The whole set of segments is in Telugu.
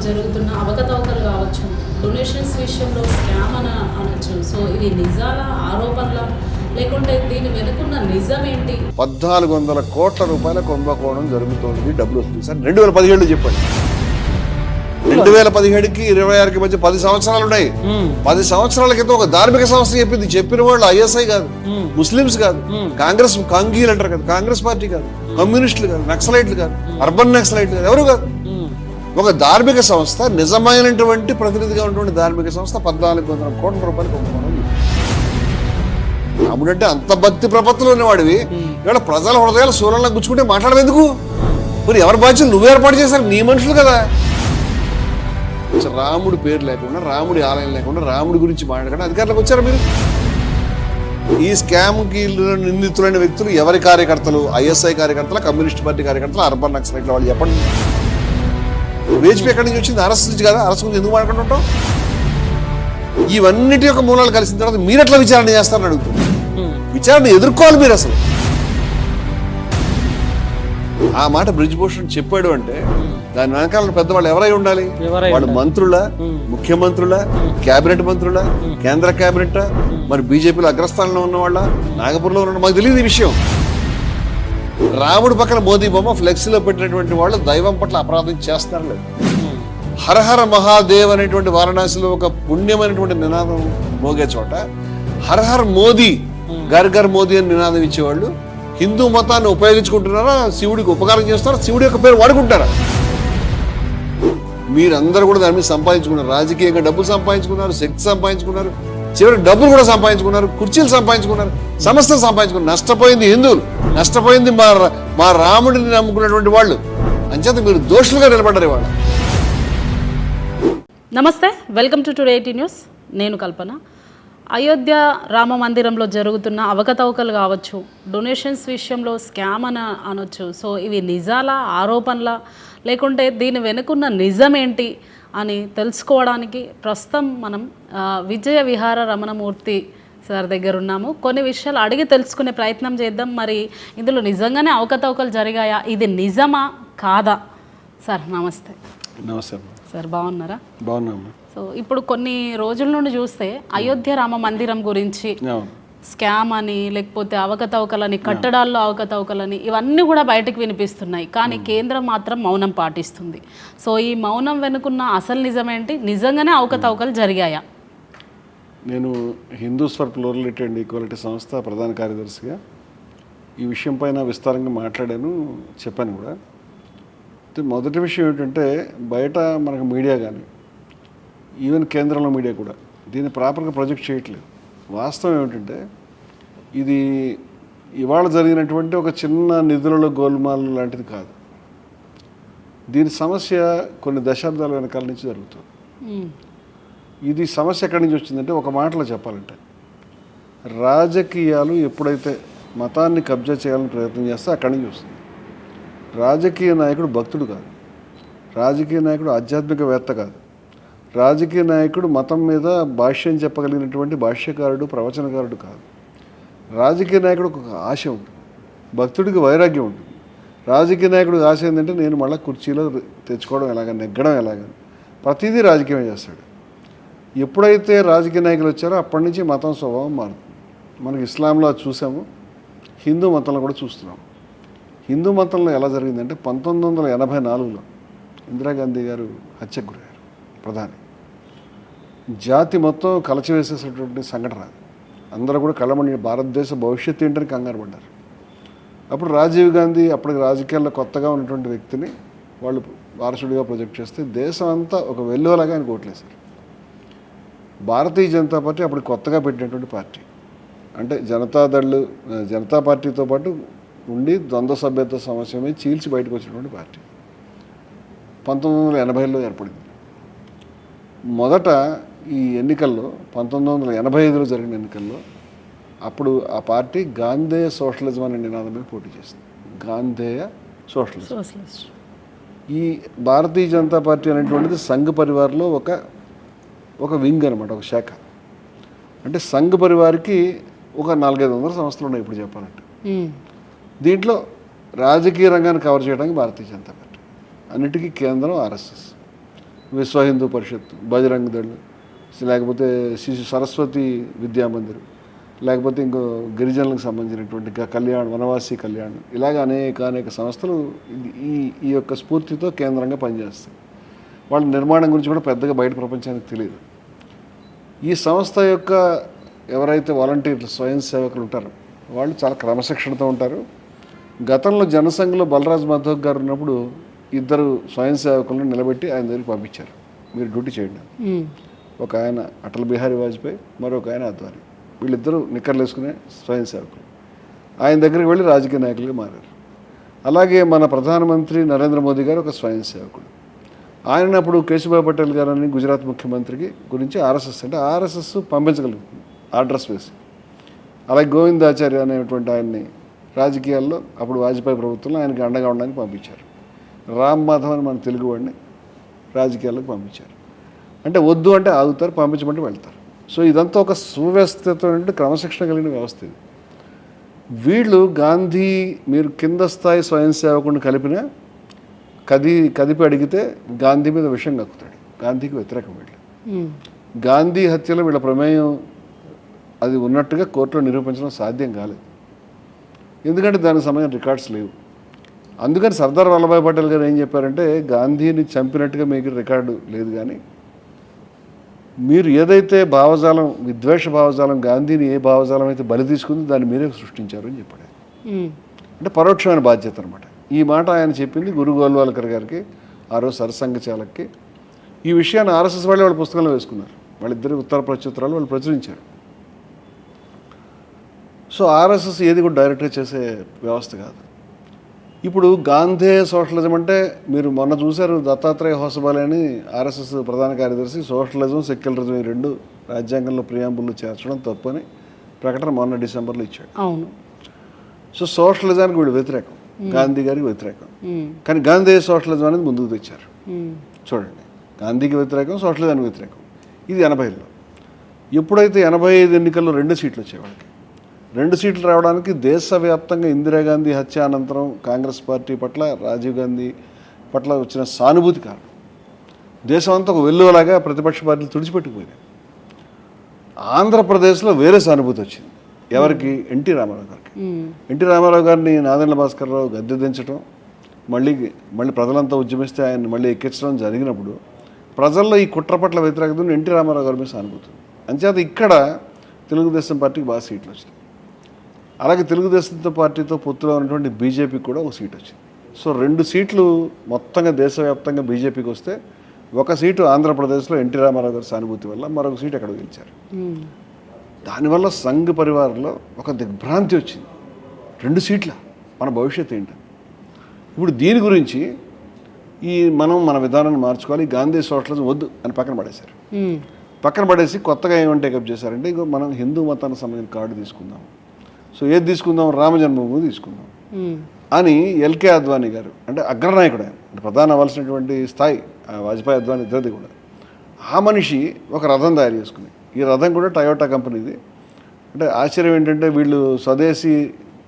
జరుగుతున్న అవకతవకలు కావచ్చు, డొనేషన్స్ విషయంలో స్కామ్ అనొచ్చు. సో ఇవి నిజాల ఆరోపణల, లేకుంటే దీని వెనుకున్న నిజం ఏంటి? 1400 కోట్ల రూపాయల కుంభకోణం జరుగుతోంది, డబ్బులు వస్తుంది సార్. 2017 చెప్పండి. 2017కి 26కి మధ్య 10 సంవత్సరాలు ఉన్నాయి. 10 సంవత్సరాల క్రితం ఒక ధార్మిక సంస్థ చెప్పింది. చెప్పిన వాళ్ళు ఐఎస్ఐ కాదు, ముస్లిమ్స్ కాదు, కాంగ్రెస్ కాంగీలు అంటారు కదా, కాంగ్రెస్ పార్టీ కాదు, కమ్యూనిస్టులు కాదు, నక్సలైట్లు కాదు, అర్బన్ నక్సలైట్లు కాదు, ఎవరు కాదు. ఒక ధార్మిక సంస్థ, నిజమైనటువంటి ప్రతినిధిగా ఉన్నటువంటి ధార్మిక సంస్థ 1400 కోట్ల రూపాయలు కుంభకోణం. రాముడంటే అంత భక్తి ప్రపత్తులు ఉన్నవాడివి ఇవాళ ప్రజల హృదయాలు సూరంలో గుచ్చుకుంటే మాట్లాడేందుకు? మరి ఎవరి బాధ్యతలు నువ్వు ఏర్పాటు చేశారు? నీ మనుషులు కదా. రాముడి పేరు లేకుండా, రాముడి ఆలయం లేకుండా, రాముడి గురించి మాట్లాడకుండా అధికారులకు వచ్చారు మీరు. ఈ స్కామ్కి నిందితులైన వ్యక్తులు ఎవరి కార్యకర్తలు? ఐఎస్ఐ కార్యకర్తలు, కమ్యూనిస్ట్ పార్టీ కార్యకర్తలు, అర్బన్ నక్సలైట్ల వాళ్ళు. చెప్పండి. బీజేపీ ఎక్కడి నుంచి వచ్చింది? అరెస్ట్ నుంచి కదా. అరెస్ట్ గురించి ఎందుకు మాట్లాడుకుంటాం? ఇవన్నిటి యొక్క మూలాలు కలిసిన తర్వాత మీరు ఎట్లా విచారణ చేస్తారని అడుగుతుంది. విచారణ ఎదుర్కోవాలి మీరు. అసలు ఆ మాట బ్రిజ్భూషణ్ చెప్పాడు అంటే దాని వెనకాల పెద్దవాళ్ళు ఎవరై ఉండాలి? వాళ్ళు మంత్రుల, ముఖ్యమంత్రుల, కేబినెట్ మంత్రుల, కేంద్ర కేబినెట్, మరి బీజేపీలో అగ్రస్థానంలో ఉన్న వాళ్ళ, నాగపూర్లో ఉన్న, మాకు తెలియదు ఈ విషయం. రాముడి పక్కన మోదీ బొమ్మ ఫ్లెక్సీలో పెట్టినటువంటి వాళ్ళు దైవం పట్ల అపరాధం చేస్తారు లేదు. హరహర మహాదేవ్ అనేటువంటి వారణాసిలో ఒక పుణ్యమైనటువంటి నినాదం మోగే చోట హరహర్ మోదీ, గర్ గర్ మోదీ అని నినాదం ఇచ్చేవాళ్ళు హిందూ మతాన్ని ఉపయోగించుకుంటున్నారా? శివుడికి ఉపకారం చేస్తారా? శివుడి యొక్క పేరు వాడుకుంటారా? మీరందరూ కూడా దాని మీద సంపాదించుకున్నారు. రాజకీయంగా డబ్బులు సంపాదించుకున్నారు, శక్తి సంపాదించుకున్నారు, చివరికి డబ్బులు కూడా సంపాదించుకున్నారు, కుర్చీలు సంపాదించుకున్నారు, సమస్తం సంపాదించుకున్నారు. నష్టపోయింది హిందువులు, నష్టపోయింది మా రాముడిని నమ్ముకున్నటువంటి వాళ్ళు. అంచేత మీరు దోషులుగా నిలబడ్డారు ఇవాళ. నమస్తే, వెల్కమ్ టు టుడే 18 న్యూస్. నేను కల్పన. అయోధ్య రామ మందిరంలో జరుగుతున్న అవకతవకలు కావచ్చు, డొనేషన్స్ విషయంలో స్కామ్ అనొచ్చు. సో ఇవి నిజాల ఆరోపణల, లేకుంటే దీని వెనుకున్న నిజం ఏంటి అని తెలుసుకోవడానికి ప్రస్తుతం మనం విజయ విహార రమణమూర్తి సార్ దగ్గర ఉన్నాము. కొన్ని విషయాలు అడిగి తెలుసుకునే ప్రయత్నం చేద్దాం. మరి ఇందులో నిజంగానే అవకతవకలు జరిగాయా? ఇది నిజమా కాదా? సార్ నమస్తే. నమస్తే సార్, బాగున్నారా? బాగున్నాము. సో ఇప్పుడు కొన్ని రోజుల నుండి చూస్తే అయోధ్య రామ మందిరం గురించి స్కామ్ అని, లేకపోతే అవకతవకలని, కట్టడాల్లో అవకతవకలని, ఇవన్నీ కూడా బయటకు వినిపిస్తున్నాయి. కానీ కేంద్రం మాత్రం మౌనం పాటిస్తుంది. సో ఈ మౌనం వెనుకున్న అసలు నిజమేంటి? నిజంగానే అవకతవకలు జరిగాయా? నేను Hindus for plurality and equality సంస్థ ప్రధాన కార్యదర్శిగా ఈ విషయం పైన విస్తారంగా మాట్లాడాను, చెప్పాను కూడా. మొదటి విషయం ఏంటంటే, బయట మనకు మీడియా కానీ, ఈవెన్ కేంద్రంలో మీడియా కూడా దీన్ని ప్రాపర్గా ప్రొజెక్ట్ చేయట్లేదు. వాస్తవం ఏమిటంటే, ఇది ఇవాళ జరిగినటువంటి ఒక చిన్న నిధులలో గోల్మాల్ లాంటిది కాదు. దీని సమస్య కొన్ని దశాబ్దాల వెనకాల నుంచి జరుగుతుంది. ఇది సమస్య ఎక్కడి నుంచి వచ్చిందంటే, ఒక మాటలో చెప్పాలంటే, రాజకీయాలు ఎప్పుడైతే మతాన్ని కబ్జా చేయాలని ప్రయత్నం చేస్తే అక్కడి నుంచి వస్తుంది. రాజకీయ నాయకుడు భక్తుడు కాదు, రాజకీయ నాయకుడు ఆధ్యాత్మికవేత్త కాదు, రాజకీయ నాయకుడు మతం మీద భాష్యం చెప్పగలిగినటువంటి భాష్యకారుడు, ప్రవచనకారుడు కాదు. రాజకీయ నాయకుడు ఒక ఆశ ఉంటుంది, భక్తుడికి వైరాగ్యం ఉంటుంది. రాజకీయ నాయకుడికి ఆశ ఏంటంటే, నేను మళ్ళీ కుర్చీలో తెచ్చుకోవడం ఎలాగ, నెగ్గడం ఎలాగ, ప్రతిదీ రాజకీయమే చేస్తాడు. ఎప్పుడైతే రాజకీయ నాయకులు వచ్చారో అప్పటి నుంచి మతం స్వభావం మారుతుంది. మనకి ఇస్లాంలో చూసాము, హిందూ మతంలో కూడా చూస్తున్నాం. హిందూ మతంలో ఎలా జరిగిందంటే, 1984లో ఇందిరాగాంధీ గారు హత్యకు గురయ్యారు, ప్రధాని. జాతి మొత్తం కలచివేసేసేటువంటి సంఘటన. అందరూ కూడా కళ్ళమణి, భారతదేశ భవిష్యత్తు ఏంటని కంగారు పడ్డారు. అప్పుడు రాజీవ్ గాంధీ, అప్పటికి రాజకీయాల్లో కొత్తగా ఉన్నటువంటి వ్యక్తిని వాళ్ళు వారసుడిగా ప్రొజెక్ట్ చేస్తే దేశం అంతా ఒక వెల్లువలాగా ఆయన ఓట్లేశారు. భారతీయ జనతా పార్టీ అప్పుడు కొత్తగా పెట్టినటువంటి పార్టీ, అంటే జనతా పార్టీతో పాటు ఉండి ద్వంద్వ సభ్యత్వ సమస్య మీద చీల్చి బయటకు వచ్చినటువంటి పార్టీ 1980లో ఏర్పడింది. మొదట ఈ ఎన్నికల్లో 1985లో జరిగిన ఎన్నికల్లో అప్పుడు ఆ పార్టీ గాంధేయ సోషలిజం అనే నినాదం మీద పోటీ చేసింది. గాంధేయ సోషలిజం. ఈ భారతీయ జనతా పార్టీ అనేటువంటిది సంఘ్ పరివార్లో ఒక వింగ్ అనమాట, ఒక శాఖ. అంటే సంఘ్ పరివార్కి ఒక 400-500 సంస్థలు ఉన్నాయి ఇప్పుడు చెప్పాలంటే. దీంట్లో రాజకీయ రంగాన్ని కవర్ చేయడానికి భారతీయ జనతా పార్టీ, అన్నిటికీ కేంద్రం ఆర్ఎస్ఎస్. విశ్వ హిందూ పరిషత్, బజరంగ్ దళ్, లేకపోతే శిశు సరస్వతి విద్యామందిర్, లేకపోతే ఇంకో గిరిజనులకు సంబంధించినటువంటి కళ్యాణ్, వనవాసి కళ్యాణ్, ఇలాగ అనేక సంస్థలు ఈ యొక్క స్ఫూర్తితో కేంద్రంగా పనిచేస్తాయి. వాళ్ళ నిర్మాణం గురించి కూడా పెద్దగా బయట ప్రపంచానికి తెలియదు. ఈ సంస్థ యొక్క ఎవరైతే వాలంటీర్లు, స్వయం సేవకులు ఉంటారో వాళ్ళు చాలా క్రమశిక్షణతో ఉంటారు. గతంలో జనసంఘలో బలరాజ్ మాధవ్ గారు ఉన్నప్పుడు 2 స్వయం సేవకులను నిలబెట్టి ఆయన దగ్గరికి పంపించారు, మీరు డ్యూటీ చేయండి. ఒక ఆయన అటల్ బిహారీ వాజ్పేయి, మరొక ఆయన అద్వానీ. వీళ్ళిద్దరూ నిక్కర్లు వేసుకునే స్వయం సేవకులు. ఆయన దగ్గరికి వెళ్ళి రాజకీయ నాయకులుగా మారారు. అలాగే మన ప్రధానమంత్రి నరేంద్ర మోదీ గారు ఒక స్వయం సేవకుడు. ఆయన అప్పుడు కేశుభాయ్ పటేల్ గారు అని గుజరాత్ ముఖ్యమంత్రికి గురించి ఆర్ఎస్ఎస్ అంటే ఆర్ఎస్ఎస్ పంపించగలుగుతుంది అడ్రస్ వేసి. అలాగే గోవిందాచార్య అనేటువంటి ఆయన్ని రాజకీయాల్లో అప్పుడు వాజ్పేయి ప్రభుత్వంలో ఆయనకి అండగా ఉండడానికి పంపించారు. రామ్ మాధవ్ అని మన తెలుగు వాడిని రాజకీయాల్లోకి పంపించారు. అంటే వద్దు అంటే ఆగుతారు, పంపించమంటే వెళ్తారు. సో ఇదంతా ఒక సువ్యవస్థితమైన క్రమశిక్షణ కలిగిన వ్యవస్థ ఇది. వీళ్ళు గాంధీ, మీరు కింద స్థాయి స్వయం సేవకుడిని కలిపినా కదిపి అడిగితే గాంధీ మీద విషయం కక్కుతాడు. గాంధీకి వ్యతిరేకం వీళ్ళు. గాంధీ హత్యలో వీళ్ళ ప్రమేయం అది ఉన్నట్టుగా కోర్టులో నిరూపించడం సాధ్యం కాలేదు. ఎందుకంటే దానికి సంబంధించిన రికార్డ్స్ లేవు. అందుకని సర్దార్ వల్లభాయ్ పటేల్ గారు ఏం చెప్పారంటే, గాంధీని చంపినట్టుగా మీకు రికార్డు లేదు, కానీ మీరు ఏదైతే భావజాలం, విద్వేష భావజాలం, గాంధీని ఏ భావజాలం అయితే బలి తీసుకుంది దాన్ని మీరే సృష్టించారు అని చెప్పాడు. అంటే పరోక్షమైన బాధ్యత అనమాట. ఈ మాట ఆయన చెప్పింది గురు గోల్వాల్కర్ గారికి, ఆ రోజు సరసంఘ చాలక్కి. ఈ విషయాన్ని ఆర్ఎస్ఎస్ వాళ్ళే వాళ్ళ పుస్తకంలో వేసుకున్నారు. వాళ్ళిద్దరు ఉత్తర ప్రత్యుత్తరాలు వాళ్ళు ప్రచురించారు. సో ఆర్ఎస్ఎస్ ఏది కూడా డైరెక్ట్గా చేసే వ్యవస్థ కాదు. ఇప్పుడు గాంధీ సోషలిజం అంటే మీరు మొన్న చూశారు, దత్తాత్రేయ హోసబాలే అని ఆర్ఎస్ఎస్ ప్రధాన కార్యదర్శి సోషలిజం, సెక్యులరిజం ఈ 2 రాజ్యాంగంలో ప్రియాంబుల్లో చేర్చడం తప్పని ప్రకటన మొన్న డిసెంబర్లో ఇచ్చాడు. అవును. సో సోషలిజానికి వీడు వ్యతిరేకం, గాంధీ గారికి వ్యతిరేకం. కానీ గాంధీ సోషలిజం అనేది ముందుకు తెచ్చారు. చూడండి, గాంధీకి వ్యతిరేకం, సోషలిజానికి వ్యతిరేకం. ఇది 80లో. ఎప్పుడైతే 85 ఎన్నికల్లో 2 సీట్లు వచ్చేవాళ్ళకి, 2 సీట్లు రావడానికి దేశవ్యాప్తంగా ఇందిరాగాంధీ హత్య అనంతరం కాంగ్రెస్ పార్టీ పట్ల, రాజీవ్ గాంధీ పట్ల వచ్చిన సానుభూతి కారణం. దేశం అంతా ఒక వెల్లువలాగా ప్రతిపక్ష పార్టీలు తుడిచిపెట్టుకుపోయినాయి. ఆంధ్రప్రదేశ్లో వేరే సానుభూతి వచ్చింది. ఎవరికి? ఎన్టీ రామారావు గారికి. ఎన్టీ రామారావు గారిని నాదెండ్ల భాస్కర్రావు గద్దె దించడం, మళ్ళీ ప్రజలంతా ఉద్యమిస్తే ఆయన మళ్ళీ ఎక్కించడం జరిగినప్పుడు ప్రజల్లో ఈ కుట్ర పట్ల వ్యతిరేకత ఎన్టీ రామారావు గారి మీద సానుభూతి. అంచేత ఇక్కడ తెలుగుదేశం పార్టీకి బాగా సీట్లు వచ్చినాయి. అలాగే తెలుగుదేశం పార్టీతో పొత్తులో ఉన్నటువంటి బీజేపీకి కూడా ఒక సీట్ వచ్చింది. సో 2 సీట్లు మొత్తంగా దేశవ్యాప్తంగా బీజేపీకి వస్తే, 1 సీటు ఆంధ్రప్రదేశ్లో ఎన్టీ రామారావు గారి సానుభూతి వల్ల, మరొక సీటు ఎక్కడ గెలిచారు. దానివల్ల సంఘ్ పరివారంలో ఒక దిగ్భ్రాంతి వచ్చింది. 2 సీట్ల మన భవిష్యత్తు ఏంటి? ఇప్పుడు దీని గురించి మన విధానాన్ని మార్చుకోవాలి, గాంధీ సోషలిజం వద్దు అని పక్కన పడేశారు. పక్కన పడేసి కొత్తగా ఏమంటే టేకప్ చేశారంటే, ఇంకో మనం హిందూ మతానికి సంబంధించిన కార్డు తీసుకుందాం. సో ఏది తీసుకుందాం? రామజన్మభూమి తీసుకుందాం అని ఎల్కే అద్వానీ గారు, అంటే అగ్రనాయకుడు ఆయన, అంటే ప్రధాన అవ్వాల్సినటువంటి స్థాయి వాజ్పేయి, అద్వానీ ఇద్దరిది కూడా. ఆ మనిషి ఒక రథం తయారు చేసుకుని, ఈ రథం కూడా టయోటా కంపెనీది. అంటే ఆశ్చర్యం ఏంటంటే, వీళ్ళు స్వదేశీ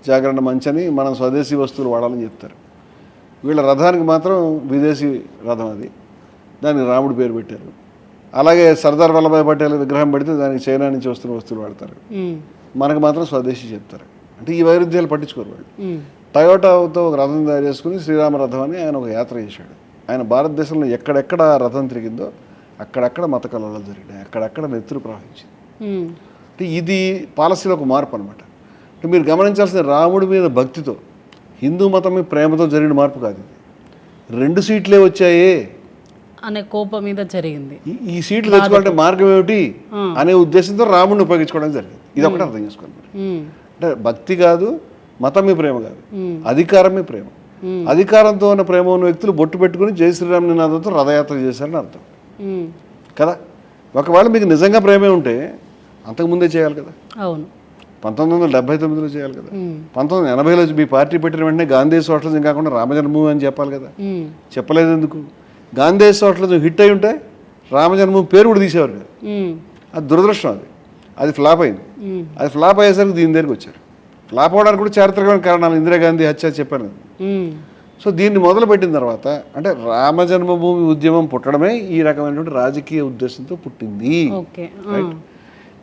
జాగరణ మంచని మనం స్వదేశీ వస్తువులు వాడాలని చెప్తారు. వీళ్ళ రథానికి మాత్రం విదేశీ రథం అది, దానికి రాముడి పేరు పెట్టారు. అలాగే సర్దార్ వల్లభాయ్ పటేల్ విగ్రహం పెడితే దానికి చైనా నుంచి వస్తున్న వస్తువులు వాడతారు, మనకు మాత్రం స్వదేశీ చెప్తారు. అంటే ఈ వైరుధ్యాలు పట్టించుకోరు వాళ్ళు. టయోటాతో ఒక రథం తయారు చేసుకుని శ్రీరామ రథం అని ఆయన ఒక యాత్ర చేశాడు. ఆయన భారతదేశంలో ఎక్కడెక్కడ రథం తిరిగిందో అక్కడక్కడ మత కలవలు జరిగినాయి, అక్కడక్కడ నెత్తురు ప్రవహించింది. అంటే ఇది పాలసీలో ఒక మార్పు అనమాట. అంటే మీరు గమనించాల్సిన, రాముడి మీద భక్తితో, హిందూ మతం మీద ప్రేమతో జరిగిన మార్పు కాదు ఇది. 2 సీట్లే వచ్చాయే అనే కోపం మీద జరిగింది. ఈ సీట్లు తెచ్చుకోవాలంటే మార్గం ఏమిటి అనే ఉద్దేశంతో రాముడిని ఉపయోగించుకోవడం జరిగింది. ఇది ఒకటి అర్థం చేసుకోవాలి. అంటే భక్తి కాదు, మతం మీ ప్రేమ కాదు, అధికారం మీ ప్రేమ. అధికారంతో ఉన్న ప్రేమ ఉన్న వ్యక్తులు బొట్టు పెట్టుకుని జై శ్రీరామ్ నినాదంతో రథయాత్ర చేశారని అర్థం కదా. ఒకవేళ మీకు నిజంగా ప్రేమే ఉంటే అంతకుముందే చేయాలి కదా. అవును, 1979లో చేయాలి కదా. 1980లో మీ పార్టీ పెట్టిన వెంటనే గాంధీ సోషలిజం కాకుండా రామజన్మభూమి అని చెప్పాలి కదా. చెప్పలేదు ఎందుకు? గాంధీ సోషలిజం హిట్ అయి ఉంటే రామజన్మభూమి పేరు కూడా తీసేవారు కదా. అది దురదృష్టం. అది ఫ్లాప్ అయింది. అది ఫ్లాప్ అయ్యేసరికి దీని దగ్గరికి వచ్చారు. ఫ్లాప్ అవడానికి కూడా చారిత్రకమైన కారణాలు, ఇందిరాగాంధీ హత్య చెప్పాను కదా. సో దీన్ని మొదలుపెట్టిన తర్వాత అంటే రామ జన్మభూమి ఉద్యమం పుట్టడమే ఈ రకమైనటువంటి రాజకీయ ఉద్దేశంతో పుట్టింది. ఓకే. రైట్.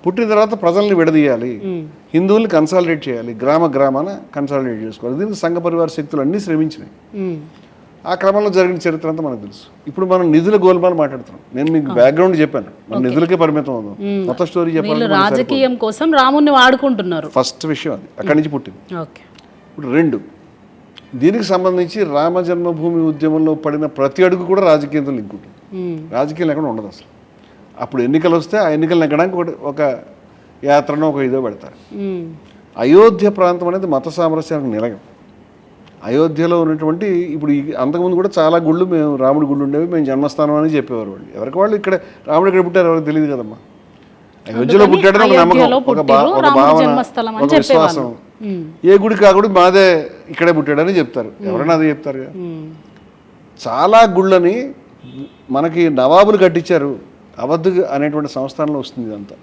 పుట్టిన తర్వాత ప్రజల్ని విడదీయాలి, హిందువుల్ని కన్సాలిడేట్ చేయాలి, గ్రామాన కన్సాలిడేట్ చేసుకోవాలి. దీనికి సంఘ పరివార శక్తులు అన్నీ శ్రమించినాయి. ఆ క్రమంలో జరిగిన చరిత్ర అంతా మనకు తెలుసు. ఇప్పుడు మనం నిధుల గోల్మాలు మాట్లాడుతున్నాం. నేను మీకు బ్యాక్గ్రౌండ్ చెప్పాను, మన నిధులకే పరిమితం అవుదాం, మొత్తం స్టోరీ చెప్పాలి. రాజకీయం కోసం రాముని వాడుకుంటున్నారు. ఫస్ట్ విషయం అది అక్కడి నుంచి పుట్టింది. ఓకే. ఇప్పుడు 2, దీనికి సంబంధించి రామ జన్మభూమి ఉద్యమంలో పడిన ప్రతి అడుగు కూడా రాజకీయంతో లింక్ ఉంటుంది. రాజకీయం లేకుండా ఉండదు అసలు. అప్పుడు ఎన్నికలు వస్తే ఆ ఎన్నికలు నెగ్గడానికి ఒక యాత్రను ఒక ఇదో పెడతారు. అయోధ్య ప్రాంతం అనేది మత సామరస్యానికి నిలయం. అయోధ్యలో ఉన్నటువంటి ఇప్పుడు అంతకుముందు కూడా చాలా గుళ్ళు, మేము రాముడి గుళ్ళు ఉండేవి, మేము జన్మస్థానం అని చెప్పేవారు వాళ్ళు. ఎవరికి వాళ్ళు ఇక్కడ రాముడు ఇక్కడ పుట్టారు ఎవరికి తెలియదు కదమ్మా. అయోధ్యలో పుట్టాడని ఒక నమ్మకం, ఒక భావన, ఒక విశ్వాసం. ఏ గుడి కాకుడు మాదే ఇక్కడే పుట్టాడని చెప్తారు. ఎవరైనా అదే చెప్తారు. చాలా గుళ్ళని మనకి నవాబులు కట్టించారు. అవధ్ అనేటువంటి సంస్థానంలో వస్తుంది ఇదంతా.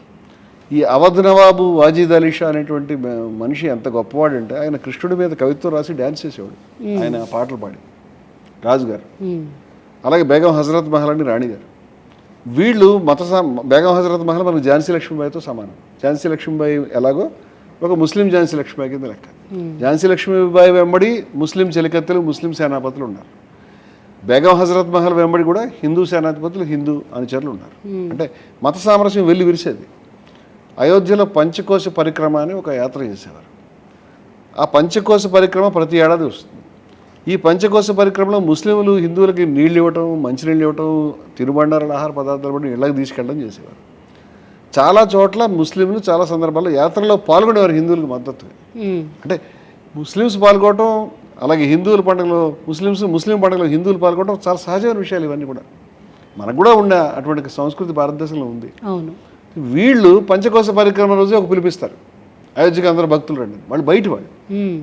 ఈ అవధ్ నవాబు వాజీద్ అలీ షా అనేటువంటి మనిషి ఎంత గొప్పవాడు అంటే ఆయన కృష్ణుడి మీద కవిత్వం రాసి డ్యాన్స్ చేసేవాడు, ఆయన పాటలు పాడి, రాజుగారు. అలాగే బేగం హజరత్ మహల్ అని రాణిగారు. వీళ్ళు బేగం హజరత్ మహల్ మనకు ఝాన్సీ లక్ష్మీబాయితో సమానం. ఝాన్సీ లక్ష్మీబాయి ఎలాగో ఒక ముస్లిం ఝాన్సీ లక్ష్మీబాయి కింద లెక్క. ఝాన్సీ లక్ష్మీబాయి వెంబడి ముస్లిం చెలికత్తెలు, ముస్లిం సేనాపతులు ఉన్నారు. బేగం హజరత్ మహల్ వెంబడి కూడా హిందూ సేనాధిపతులు, హిందూ అనుచరులు ఉన్నారు. అంటే మత సామరస్యం వెళ్ళి విరిసేది. అయోధ్యలో పంచకోశ పరిక్రమ అని ఒక యాత్ర చేసేవారు. ఆ పంచకోశ పరిక్రమ ప్రతి ఏడాది వస్తుంది. ఈ పంచకోశ పరిక్రమలో ముస్లింలు హిందువులకి నీళ్ళు ఇవ్వటం, మంచినీళ్ళు ఇవ్వటం, తినుబండారాల ఆహార పదార్థాలు కూడా ఇళ్ళకి తీసుకెళ్ళడం చేసేవారు. చాలా చోట్ల ముస్లింలు చాలా సందర్భాల్లో యాత్రలో పాల్గొనేవారు హిందువులకు మద్దతు. అంటే ముస్లిమ్స్ పాల్గొనడం, అలాగే హిందువుల పండుగలో ముస్లిం పండుగలో హిందువులు పాల్గొనడం చాలా సహజమైన విషయాలు. ఇవన్నీ కూడా మనకు కూడా ఉన్న అటువంటి సంస్కృతి భారతదేశంలో ఉంది. అవును. వీళ్ళు పంచకోశ పరిక్రమ రోజే ఒక పిలిపిస్తారు, అయోధ్యకి అందరూ భక్తులు రండి. వాళ్ళు బయట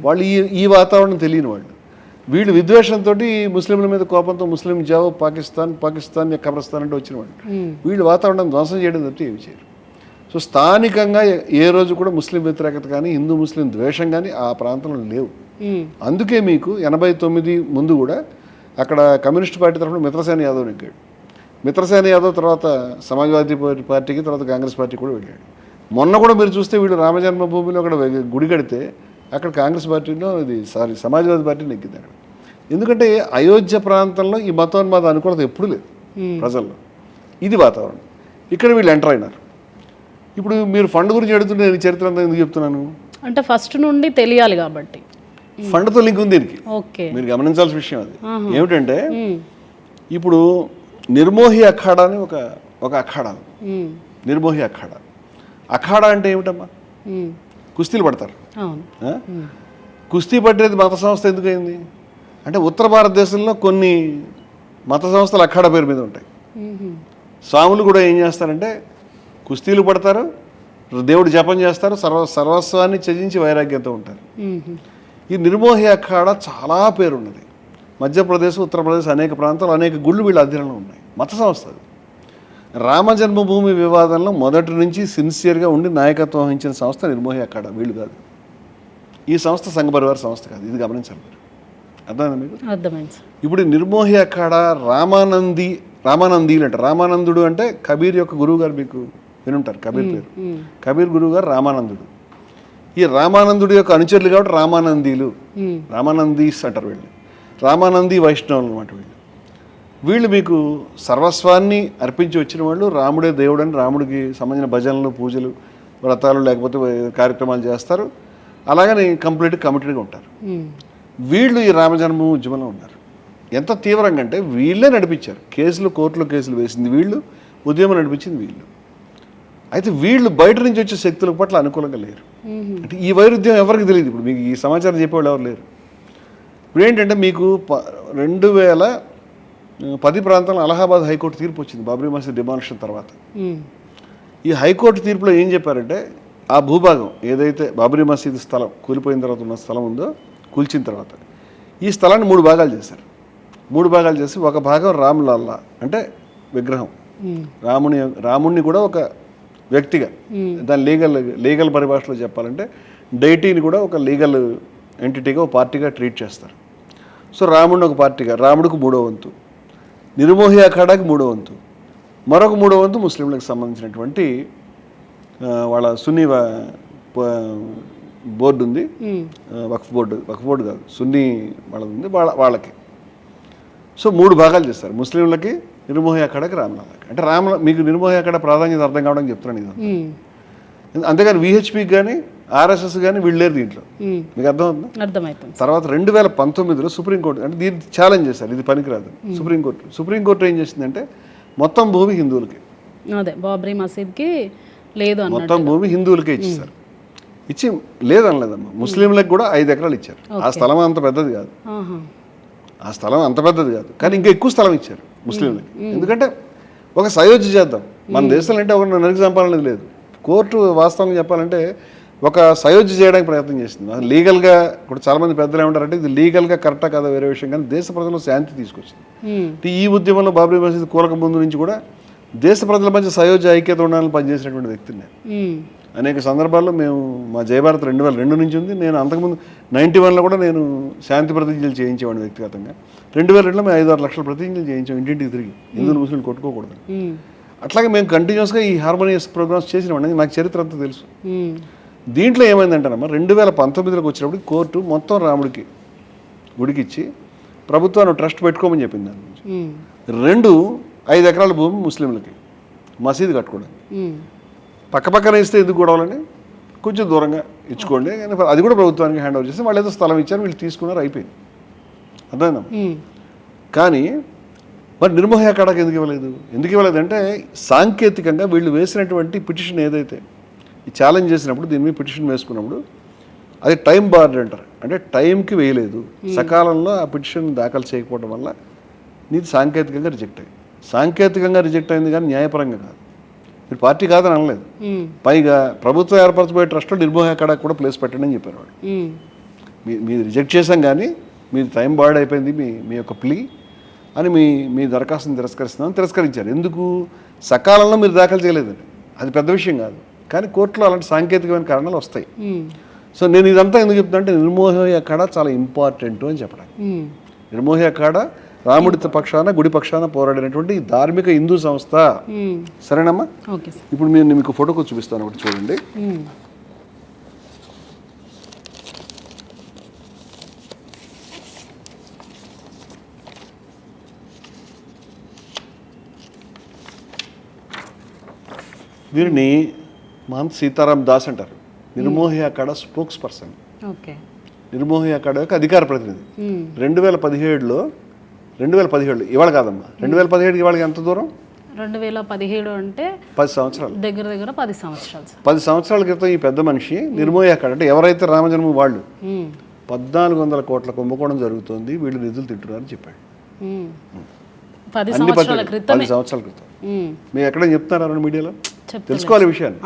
వాళ్ళు ఈ వాతావరణం తెలియని వాళ్ళు. వీళ్ళు విద్వేషంతో ముస్లింల మీద కోపంతో ముస్లిం జావో పాకిస్తాన్ కబ్రస్థాన్ అంటే వచ్చిన వాళ్ళు. వీళ్ళు వాతావరణం ధ్వంసం చేయడం తప్పితే ఏమి చేయరు. సో స్థానికంగా ఏ రోజు కూడా ముస్లిం వ్యతిరేకత కానీ హిందూ ముస్లిం ద్వేషం కానీ ఆ ప్రాంతంలో లేవు. అందుకే మీకు 89 ముందు కూడా అక్కడ కమ్యూనిస్ట్ పార్టీ తరఫున మిత్రసేన యాదవ్ నెగ్గాడు. మిత్రసేన యాదవ్ తర్వాత సమాజ్వాదీ పార్టీకి, తర్వాత కాంగ్రెస్ పార్టీ కూడా వెళ్ళాడు. మొన్న కూడా మీరు చూస్తే వీళ్ళు రామజన్మభూమిలో అక్కడ గుడి కడితే అక్కడ కాంగ్రెస్ పార్టీలో సమాజ్వాదీ పార్టీ నెగ్గింది అక్కడ. ఎందుకంటే అయోధ్య ప్రాంతంలో ఈ మతోన్మాద అనుకూలత ఎప్పుడూ లేదు ప్రజల్లో. ఇది వాతావరణం. ఇక్కడ వీళ్ళు ఎంటర్ అయినారు. ఇప్పుడు మీరు ఫండ్ గురించి అడుగుతుంటే నేను చరిత్ర అంతా ఎందుకు చెప్తున్నాను అంటే ఫస్ట్ నుండి తెలియాలి కాబట్టి. ఫండ్తో లింక్ ఉంది దీనికి. ఓకే. మీరు గమనించాల్సిన విషయం అది ఏమిటంటే, ఇప్పుడు నిర్మోహి అఖాడా అని ఒక అఖాడా, నిర్మోహి అఖాడా. అఖాడా అంటే ఏమిటమ్మా? కుస్తీలు పడతారు. కుస్తీ పట్టేది మత సంస్థ ఎందుకు అయింది అంటే, ఉత్తర భారతదేశంలో కొన్ని మత సంస్థలు అఖాడా పేరు మీద ఉంటాయి. స్వాములు కూడా ఏం చేస్తారంటే కుస్తీలు పడతారు, దేవుడు జపం చేస్తారు, సర్వస్వాన్ని త్యజించి వైరాగ్యంతో ఉంటారు. ఈ నిర్మోహి అఖాడా చాలా పేరున్నది. మధ్యప్రదేశ్, ఉత్తరప్రదేశ్ అనేక ప్రాంతాలు అనేక గుళ్ళు వీళ్ళ అధీనంలో ఉన్నాయి. మత సంస్థ అది. రామ జన్మభూమి వివాదంలో మొదటి నుంచి సిన్సియర్గా ఉండి నాయకత్వం వహించిన సంస్థ నిర్మోహి అఖాడా, వీళ్ళు కాదు. ఈ సంస్థ సంఘ పరివార సంస్థ కాదు. ఇది గమనించాలి మీరు. అర్థమైందా మీకు? అర్థమైంది. ఇప్పుడు నిర్మోహి అఖాడా రామానందీలు అంటారు. రామానందుడు అంటే కబీర్ యొక్క గురువు గారు, మీకు వినుంటారు కబీర్ పేరు. కబీర్ గురువు గారు రామానందుడు. ఈ రామానందుడి యొక్క అనుచరులు కాబట్టి రామానందీలు, రామానందీస్ అంటారు వీళ్ళు. రామానందీ వైష్ణవులు అనమాట వీళ్ళు మీకు సర్వస్వాన్ని అర్పించి వచ్చిన వాళ్ళు. రాముడే దేవుడు అని రాముడికి సంబంధించిన భజనలు, పూజలు, వ్రతాలు లేకపోతే కార్యక్రమాలు చేస్తారు. అలాగని కంప్లీట్గా కమిటెడ్గా ఉంటారు. వీళ్ళు ఈ రామజన్మ ఉద్యమంలో ఉన్నారు. ఎంత తీవ్రంగా అంటే వీళ్ళే నడిపించారు. కోర్టులో కేసులు వేసింది వీళ్ళు, ఉద్యమం నడిపించింది వీళ్ళు. అయితే వీళ్ళు బయట నుంచి వచ్చే శక్తుల పట్ల అనుకూలంగా లేరు. అంటే ఈ వైరుధ్యం ఎవరికి తెలియదు. ఇప్పుడు మీకు ఈ సమాచారం చెప్పేవాళ్ళు ఎవరు లేరు. ఇప్పుడు ఏంటంటే మీకు 2010 ప్రాంతంలో అలహాబాద్ హైకోర్టు తీర్పు వచ్చింది బాబ్రీ మసీద్ డిమాలిషన్ తర్వాత. ఈ హైకోర్టు తీర్పులో ఏం చెప్పారంటే, ఆ భూభాగం ఏదైతే బాబ్రీ మసీద్ స్థలం కూలిపోయిన తర్వాత ఉన్న స్థలం ఉందో, కూల్చిన తర్వాత ఈ స్థలాన్ని 3 భాగాలు చేశారు. 3 భాగాలు చేసి ఒక భాగం రామ్లల్లా అంటే విగ్రహం, రాముణ్ణి కూడా ఒక వ్యక్తిగా, దాని లీగల్ పరిభాషలో చెప్పాలంటే డైటీని కూడా ఒక లీగల్ ఎంటిటీగా, ఒక పార్టీగా ట్రీట్ చేస్తారు. సో రాముడిని ఒక పార్టీగా, రాముడికి 3వ వంతు, నిర్మోహి అఖాడాకి 3వ వంతు, మరొక 3వ వంతు ముస్లింలకు సంబంధించినటువంటి వాళ్ళ సున్నీ బోర్డు ఉంది, వక్ఫ్ బోర్డు కాదు, సున్నీ వాళ్ళది ఉంది, వాళ్ళకి. సో 3 భాగాలు చేస్తారు, ముస్లింలకి, నిర్మోహి అఖాడాకి, రామ్లలాకి. అంటే మీకు నిర్మోహి అఖాడా ప్రాధాన్యత అర్థం కావడానికి చెప్తున్నాను ఇది. అంతేగాని విహెచ్పికి కానీ ఆర్ఎస్ఎస్ కానీ వీళ్ళు లేరు దీంట్లో. మీకు అర్థమవుతుంది. తర్వాత 2019లో సుప్రీంకోర్టు అంటే దీన్ని ఛాలెంజ్ చేశారు, ఇది పనికిరాదు. సుప్రీంకోర్టు ఏం చేసిందంటే మొత్తం భూమి హిందువులకి, అదే బాబ్రీ మసీద్కి లేదు, మొత్తం భూమి హిందువులకే ఇచ్చేసారు. ఇచ్చి లేదనలేదమ్మా, ముస్లింలకు కూడా 5 ఎకరాలు ఇచ్చారు. ఆ స్థలం అంత పెద్దది కాదు, కానీ ఇంకా ఎక్కువ స్థలం ఇచ్చారు ముస్లింలకి. ఎందుకంటే ఒక సయోధ్య చేద్దాం, మన దేశంలో అంటే ఒక నరికి చంపాలనేది లేదు. కోర్టు వాస్తవంగా చెప్పాలంటే ఒక సయోధ్య చేయడానికి ప్రయత్నం చేసింది. లీగల్గా ఇప్పుడు చాలామంది పెద్దలు ఏమంటారంటే ఇది లీగల్గా కరెక్టా కదా వేరే విషయం, కానీ దేశ ప్రజల్లో శాంతి తీసుకొచ్చింది. ఈ ఉద్యమంలో బాబ్రీ మసీద్ కూలక ముందు నుంచి కూడా దేశ ప్రజల మధ్య సయోధ్య ఐక్యత ఉండాలని పనిచేసినటువంటి వ్యక్తిని నేను. అనేక సందర్భాల్లో మేము మా జయభారత్ 2002 నుంచి ఉంది. నేను అంతకుముందు 91లో కూడా నేను శాంతి ప్రతిజ్ఞలు చేయించేవాడిని వ్యక్తిగతంగా. 2002లో మేము 5-6 లక్షల ప్రతిజ్ఞలు చేయించాం ఇంటింటికి తిరిగి, హిందువులు ముస్లింలు కొట్టుకోకూడదు. అట్లాగే మేము కంటిన్యూస్గా ఈ హార్మోనియస్ ప్రోగ్రామ్స్ చేసినామండి, నాకు చరిత్ర అంతా తెలుసు. దీంట్లో ఏమైందంటారమ్మా, 2019లోకి వచ్చినప్పుడు కోర్టు మొత్తం రాముడికి గుడికి ఇచ్చి ప్రభుత్వాన్ని ట్రస్ట్ పెట్టుకోమని చెప్పింది. దాని నుంచి 5 ఎకరాల భూమి ముస్లింలకి మసీదు కట్టుకోవడానికి, పక్కపక్కన ఇస్తే ఎందుకు గొడవలని కొంచెం దూరంగా ఇచ్చుకోండి, కానీ అది కూడా ప్రభుత్వానికి హ్యాండ్ ఓవర్ చేసి వాళ్ళు ఏదో స్థలం ఇచ్చారు, వీళ్ళు తీసుకున్నారు, అయిపోయింది. అర్థమైందా? కానీ మరి నిర్మోహి అఖాడాకి ఎందుకు ఇవ్వలేదు అంటే సాంకేతికంగా వీళ్ళు వేసినటువంటి పిటిషన్ ఏదైతే ఈ ఛాలెంజ్ చేసినప్పుడు దీని మీద పిటిషన్ వేసుకున్నప్పుడు అది టైం బార్డ్ అంటారు, అంటే టైంకి వేయలేదు, సకాలంలో ఆ పిటిషన్ దాఖలు చేయకపోవడం వల్ల నీది సాంకేతికంగా రిజెక్ట్ అయింది. సాంకేతికంగా రిజెక్ట్ అయింది కానీ న్యాయపరంగా కాదు. మీరు పార్టీ కాదని అనలేదు, పైగా ప్రభుత్వం ఏర్పరచబోయే ట్రస్ట్లో నిర్మోహి అఖాడాకి కూడా ప్లేస్ పెట్టండి అని చెప్పారు వాళ్ళు. మీరు రిజెక్ట్ చేశాం కానీ మీది టైం బార్డ్ అయిపోయింది మీ యొక్క ప్లీ అని మీ దరఖాస్తుని తిరస్కరించారు. ఎందుకు? సకాలంలో మీరు దాఖలు చేయలేదండి, అది పెద్ద విషయం కాదు, కానీ కోర్టులో అలాంటి సాంకేతికమైన కారణాలు వస్తాయి. సో నేను ఇదంతా ఎందుకు చెప్తున్నా అంటే నిర్మోహి అఖాడా చాలా ఇంపార్టెంట్ అని చెప్పడానికి. నిర్మోహి అఖాడా రాముడి పక్షాన గుడి పక్షాన పోరాడినటువంటి ధార్మిక హిందూ సంస్థ. సరేనమ్మా? ఇప్పుడు మీకు ఫోటోకు చూపిస్తాను, ఒకటి చూడండి. వీరిని మహంత్ సీతారాం దాస్ అంటారు, నిర్మోహి అఖాడా స్పోక్స్ పర్సన్, నిర్మోహి అఖాడా యొక్క అధికార ప్రతినిధి. 2017 ఇవాళ కాదమ్మా, 2017 ఇవాళకి ఎంత దూరం? 2017 అంటే 10 సంవత్సరాలు, దగ్గర 10 సంవత్సరాలు. 10 సంవత్సరాల క్రితం ఈ పెద్ద మనిషి నిర్మోహి అఖాడా అంటే ఎవరైతే రామజన్మ వాళ్ళు 1400 కోట్ల కుంభకోణం జరుగుతుంది, వీళ్ళు నిధులు తింటున్నారని చెప్పాడు. 10 సంవత్సరాల క్రితం. మీరు ఎక్కడ చెప్తున్నారా మీడియాలో? తెలుసుకోవాలి విషయాన్ని.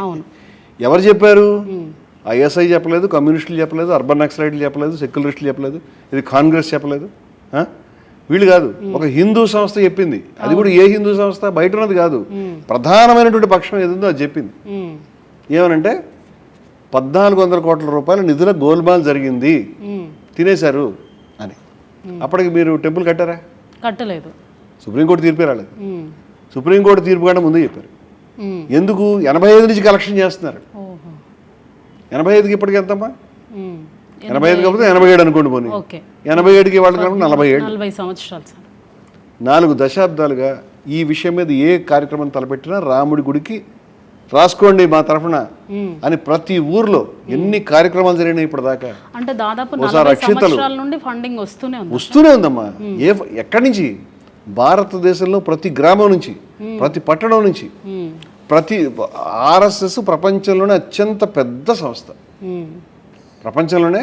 ఎవరు చెప్పారు? ఐఎస్ఐ చెప్పలేదు, కమ్యూనిస్టులు చెప్పలేదు, అర్బన్ నక్సలైట్లు చెప్పలేదు, సెక్యులరిస్టులు చెప్పలేదు, ఇది కాంగ్రెస్ చెప్పలేదు, వీళ్ళు కాదు, ఒక హిందూ సంస్థ చెప్పింది. అది కూడా ఏ హిందూ సంస్థ? బయట ఉన్నది కాదు, ప్రధానమైనటువంటి పక్షం ఏదుందో అది చెప్పింది. ఏమనంటే 1400 కోట్ల రూపాయల నిధుల గోల్మాల్ జరిగింది, తినేశారు అని. అప్పటికి మీరు టెంపుల్ కట్టారా? కట్టలేదు. సుప్రీంకోర్టు తీర్పే రాలేదు. సుప్రీంకోర్టు తీర్పు కంటే ముందే చెప్పారు. ఎందుకు? 85 నుంచి కలెక్షన్ చేస్తున్నారు. 85కి ఇప్పటికి ఎంతమ్మా? 85 కాకపోతే 87 అనుకోండి. పోనీ 87కి వాళ్ళకి 40 సంవత్సరాలు, 4 దశాబ్దాలుగా ఈ విషయం మీద ఏ కార్యక్రమం తలపెట్టినా రాముడి గుడికి రాసుకోండి మా తరఫున అని ప్రతి ఊర్లో ఎన్ని కార్యక్రమాలు జరిగినాయి ఇప్పటిదాకా. అంటే దాదాపు 40 సంవత్సరాల నుండి ఫండింగ్ వస్తూనే ఉందమ్మా. ఎక్కడి నుంచి? భారతదేశంలో ప్రతి గ్రామం నుంచి, ప్రతి పట్టణం నుంచి, ప్రతి ఆర్ఎస్ఎస్ ప్రపంచంలోనే అత్యంత పెద్ద సంస్థ, ప్రపంచంలోనే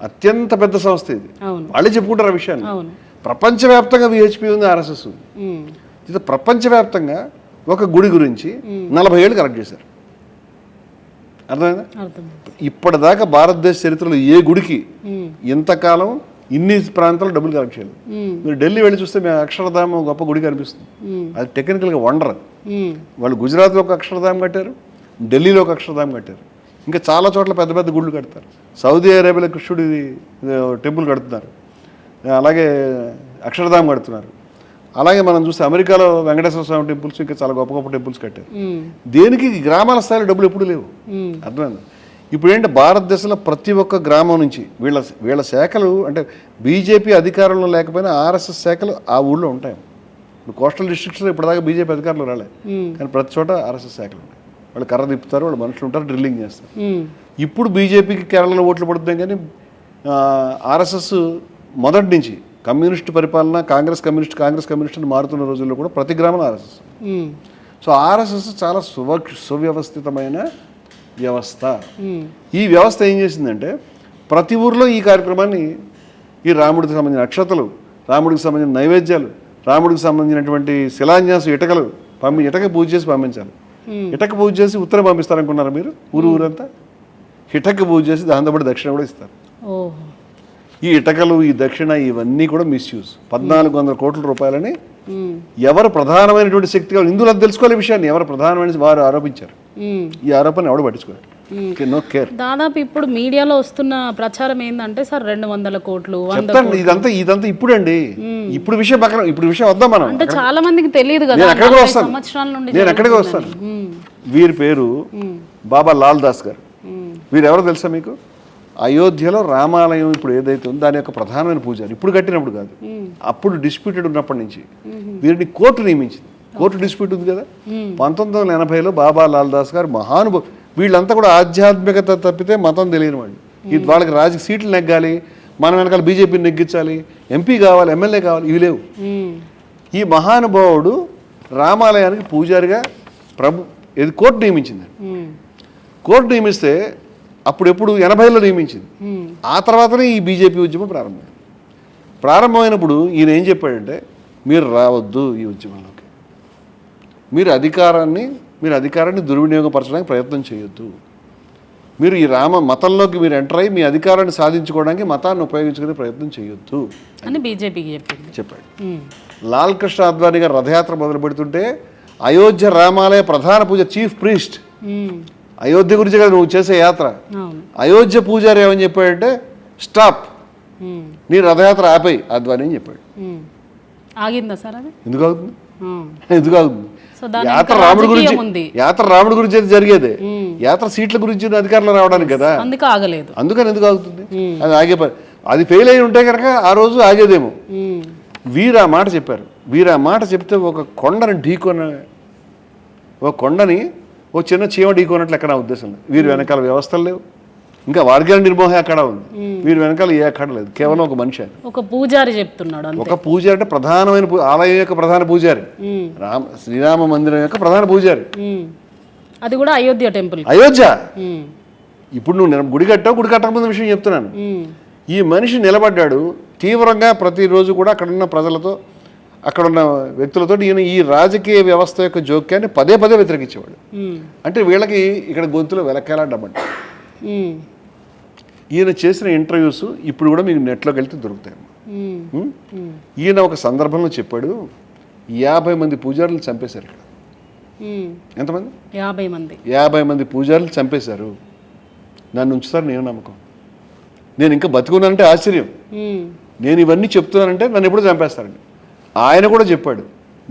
అత్యంత పెద్ద సంస్థ ఇది. వాళ్ళే చెప్పుకుంటారు ఆ విషయాన్ని. ప్రపంచవ్యాప్తంగా విహెచ్పి ఉంది, ఆర్ఎస్ఎస్ ఉంది. ఇది ప్రపంచవ్యాప్తంగా ఒక గుడి గురించి 40 ఏళ్ళు కలెక్ట్ చేశారు. అర్థమైందా? ఇప్పటిదాకా భారతదేశ చరిత్రలో ఏ గుడికి ఇంతకాలం ఇన్ని ప్రాంతాల్లో డబ్బులు కలెక్ట్ చేయలేదు. మీరు ఢిల్లీ వెళ్ళి చూస్తే మేము అక్షరధామ గొప్ప గుడి కనిపిస్తుంది, అది టెక్నికల్గా వండర్. వాళ్ళు గుజరాత్లో ఒక అక్షరధామ కట్టారు, ఢిల్లీలో ఒక అక్షరధామ కట్టారు, ఇంకా చాలా చోట్ల పెద్ద పెద్ద గుళ్ళు కడతారు. సౌదీ అరేబియాలో కృష్ణుడి టెంపుల్ కడుతున్నారు. అలాగే అక్షరధామ్ కడుతున్నారు. అలాగే మనం చూస్తే అమెరికాలో వెంకటేశ్వర స్వామి టెంపుల్స్ ఇంకా చాలా గొప్ప గొప్ప టెంపుల్స్ కట్టారు. దేనికి గ్రామాల స్థాయిలో డబ్బులు ఎప్పుడు లేవు. అర్థమైంది. ఇప్పుడు ఏంటి భారతదేశంలో ప్రతి ఒక్క గ్రామం నుంచి వీళ్ళ శాఖలు అంటే బీజేపీ అధికారంలో లేకపోయినా ఆర్ఎస్ఎస్ శాఖలు ఆ ఊళ్ళో ఉంటాయి. ఇప్పుడు కోస్టల్ డిస్ట్రిక్ట్స్లో ఇప్పటిదాకా బీజేపీ అధికారంలో రాలే, కానీ ప్రతి చోట ఆర్ఎస్ఎస్ శాఖలు ఉంటాయి. వాళ్ళు కర్ర తిప్పుతారు, వాళ్ళు మనుషులు ఉంటారు, డ్రిల్లింగ్ చేస్తారు. ఇప్పుడు బీజేపీకి కేరళలో ఓట్లు పడుతున్నాయి, కానీ ఆర్ఎస్ఎస్ మొదటి నుంచి కమ్యూనిస్ట్ పరిపాలన కాంగ్రెస్ కమ్యూనిస్ట్ అని మారుతున్న రోజుల్లో కూడా ప్రతి గ్రామంలో ఆర్ఎస్ఎస్. సో ఆర్ఎస్ఎస్ చాలా సువ్యవస్థితమైన వ్యవస్థ. ఈ వ్యవస్థ ఏం చేసిందంటే ప్రతి ఊర్లో ఈ కార్యక్రమాన్ని, ఈ రాముడికి సంబంధించిన అక్షతలు, రాముడికి సంబంధించిన నైవేద్యాలు, రాముడికి సంబంధించినటువంటి శిలాన్యాసం ఇటకలు ఇటక పూజ చేసి పంపించాలి. ఇటక పూజ చేసి ఉత్తరం పంపిస్తారనుకున్నారు మీరు? ఊరంతా ఇటక పూజ చేసి దాంతోపాటు దక్షిణ కూడా ఇస్తారు. ఈ ఇటకలు, ఈ దక్షిణ, ఇవన్నీ కూడా మిస్యూజ్. 1400 కోట్ల రూపాయలని ఎవరు ప్రధానమైనటువంటి శక్తి కావాలి ఇందులో తెలుసుకోవాలి విషయాన్ని, ఎవరు ప్రధానమైన వారు ఆరోపించారు. ఈ ఆరోపణ ఎవడు పట్టించుకోవాలి. No care. దాదాపు ఇప్పుడు మీడియాలో వస్తున్న ప్రచారం ఏంటంటే సార్ 200 కోట్లు చెప్తాను. ఇదంతా ఇప్పుడండి. ఇప్పుడు విషయం పక్కన, ఇప్పుడు విషయం వద్దాం మనం. అంటే చాలా మందికి తెలియదు కదా. సంవత్సరాల నుండి నేను ఎక్కడికి వస్తాను. వీరి పేరు బాబా లాల్ దాస్ గారు. వీరు ఎవరో తెలుసా మీకు? అయోధ్యలో రామాలయం ఇప్పుడు ఏదైతే ఉందో దాని యొక్క ప్రధానమైన పూజారి. ఇప్పుడు కట్టినప్పుడు కాదు, అప్పుడు డిస్ప్యూటెడ్ ఉన్నప్పటి నుంచి వీరిని కోర్టు నియమించింది. కోర్టు డిస్ప్యూట్ ఉంది కదా. 1980లో బాబా లాల్ దాస్ గారు మహానుభావు. వీళ్ళంతా కూడా ఆధ్యాత్మికత తప్పితే మతం తెలియని వాళ్ళు. వాళ్ళకి రాజకీయ సీట్లు నెగ్గాలి, మనం వెనకాల బీజేపీని నెగ్గించాలి, ఎంపీ కావాలి, ఎమ్మెల్యే కావాలి, ఇవి లేవు. ఈ మహానుభావుడు రామాలయానికి పూజారిగా కోర్టు నియమించింది. కోర్టు నియమిస్తే అప్పుడు 80లో నియమించింది. ఆ తర్వాతనే ఈ బీజేపీ ఉద్యమం ప్రారంభమైనప్పుడు ఈయన ఏం చెప్పాడంటే, మీరు రావద్దు ఈ ఉద్యమంలోకి, మీరు అధికారాన్ని దుర్వినియోగపరచడానికి ప్రయత్నం చేయొద్దు, మీరు ఈ మతంలోకి మీరు ఎంటర్ అయ్యి మీ అధికారాన్ని సాధించుకోవడానికి మతాన్ని ఉపయోగించుకునే ప్రయత్నం చేయొద్దు అని బీజేపీకి చెప్పాడు. లాల్ కృష్ణ అద్వానీ గారు రథయాత్ర మొదలు పెడుతుంటే అయోధ్య రామాలయ ప్రధాన పూజ చీఫ్ ప్రీస్ట్, అయోధ్య గురించి కదా నువ్వు చేసే యాత్ర, అయోధ్య పూజారి ఏమని చెప్పాడంటే స్టాప్, నీ రథయాత్ర ఆపేయి అద్వానీ అని చెప్పాడు. ఆగిందా సార్ అది? ఎందుకు ఆగుతుంది? యాత్ర రాముడి గురించి అయితే జరిగేదే. యాత్ర సీట్ల గురించి అధికారంలో రావడానికి కదా, అందుకని ఎందుకు ఆగుతుంది? అది ఆగే అది ఫెయిల్ అయి ఉంటే కనుక ఆ రోజు ఆగేదేమో. వీరు ఆ మాట చెప్పారు. వీరు ఆ మాట చెప్తే ఒక కొండని ఓ చిన్న చీమ ఢీకొన్నట్లు ఎక్కడ ఉద్దేశం లేదు. వీరి వెనకాల వ్యవస్థలు లేవు, ఇంకా వర్గాల నిర్మోహం ఎక్కడ ఉంది, వీరి వెనకాల ఏ ఎక్కడ లేదు, కేవలం ఒక మనిషి, ఒక పూజారి చెప్తున్నాడు. ఒక పూజారి అంటే ప్రధానమైన ఆలయం యొక్క ప్రధాన పూజారి, శ్రీరామ మందిరం యొక్క ప్రధాన పూజారి, అది కూడా అయోధ్య టెంపుల్. అయోధ్య ఇప్పుడు నువ్వు గుడి కట్టకముందు విషయం చెప్తున్నాను. ఈ మనిషి నిలబడ్డాడు తీవ్రంగా, ప్రతిరోజు కూడా అక్కడున్న ప్రజలతో, అక్కడున్న వ్యక్తులతో ఈయన ఈ రాజకీయ వ్యవస్థ యొక్క జోక్యాన్ని పదే వ్యతిరేకించేవాడు. అంటే వీళ్ళకి ఇక్కడ గొంతులో వెలకేలాడమంట. ఈయన చేసిన ఇంటర్వ్యూస్ ఇప్పుడు కూడా మీకు నెట్లోకి వెళ్తే దొరుకుతాయి. ఈయన ఒక సందర్భంలో చెప్పాడు, 50 మంది పూజారులు చంపేశారు ఇక్కడ. ఎంతమంది? 50 మంది పూజారులు చంపేశారు. నన్ను ఉంచుతారు, నేను నమ్మకం. నేను ఇంకా బతుకున్నానంటే ఆశ్చర్యం. నేను ఇవన్నీ చెప్తున్నానంటే నన్ను ఎప్పుడు చంపేస్తారండి. ఆయన కూడా చెప్పాడు,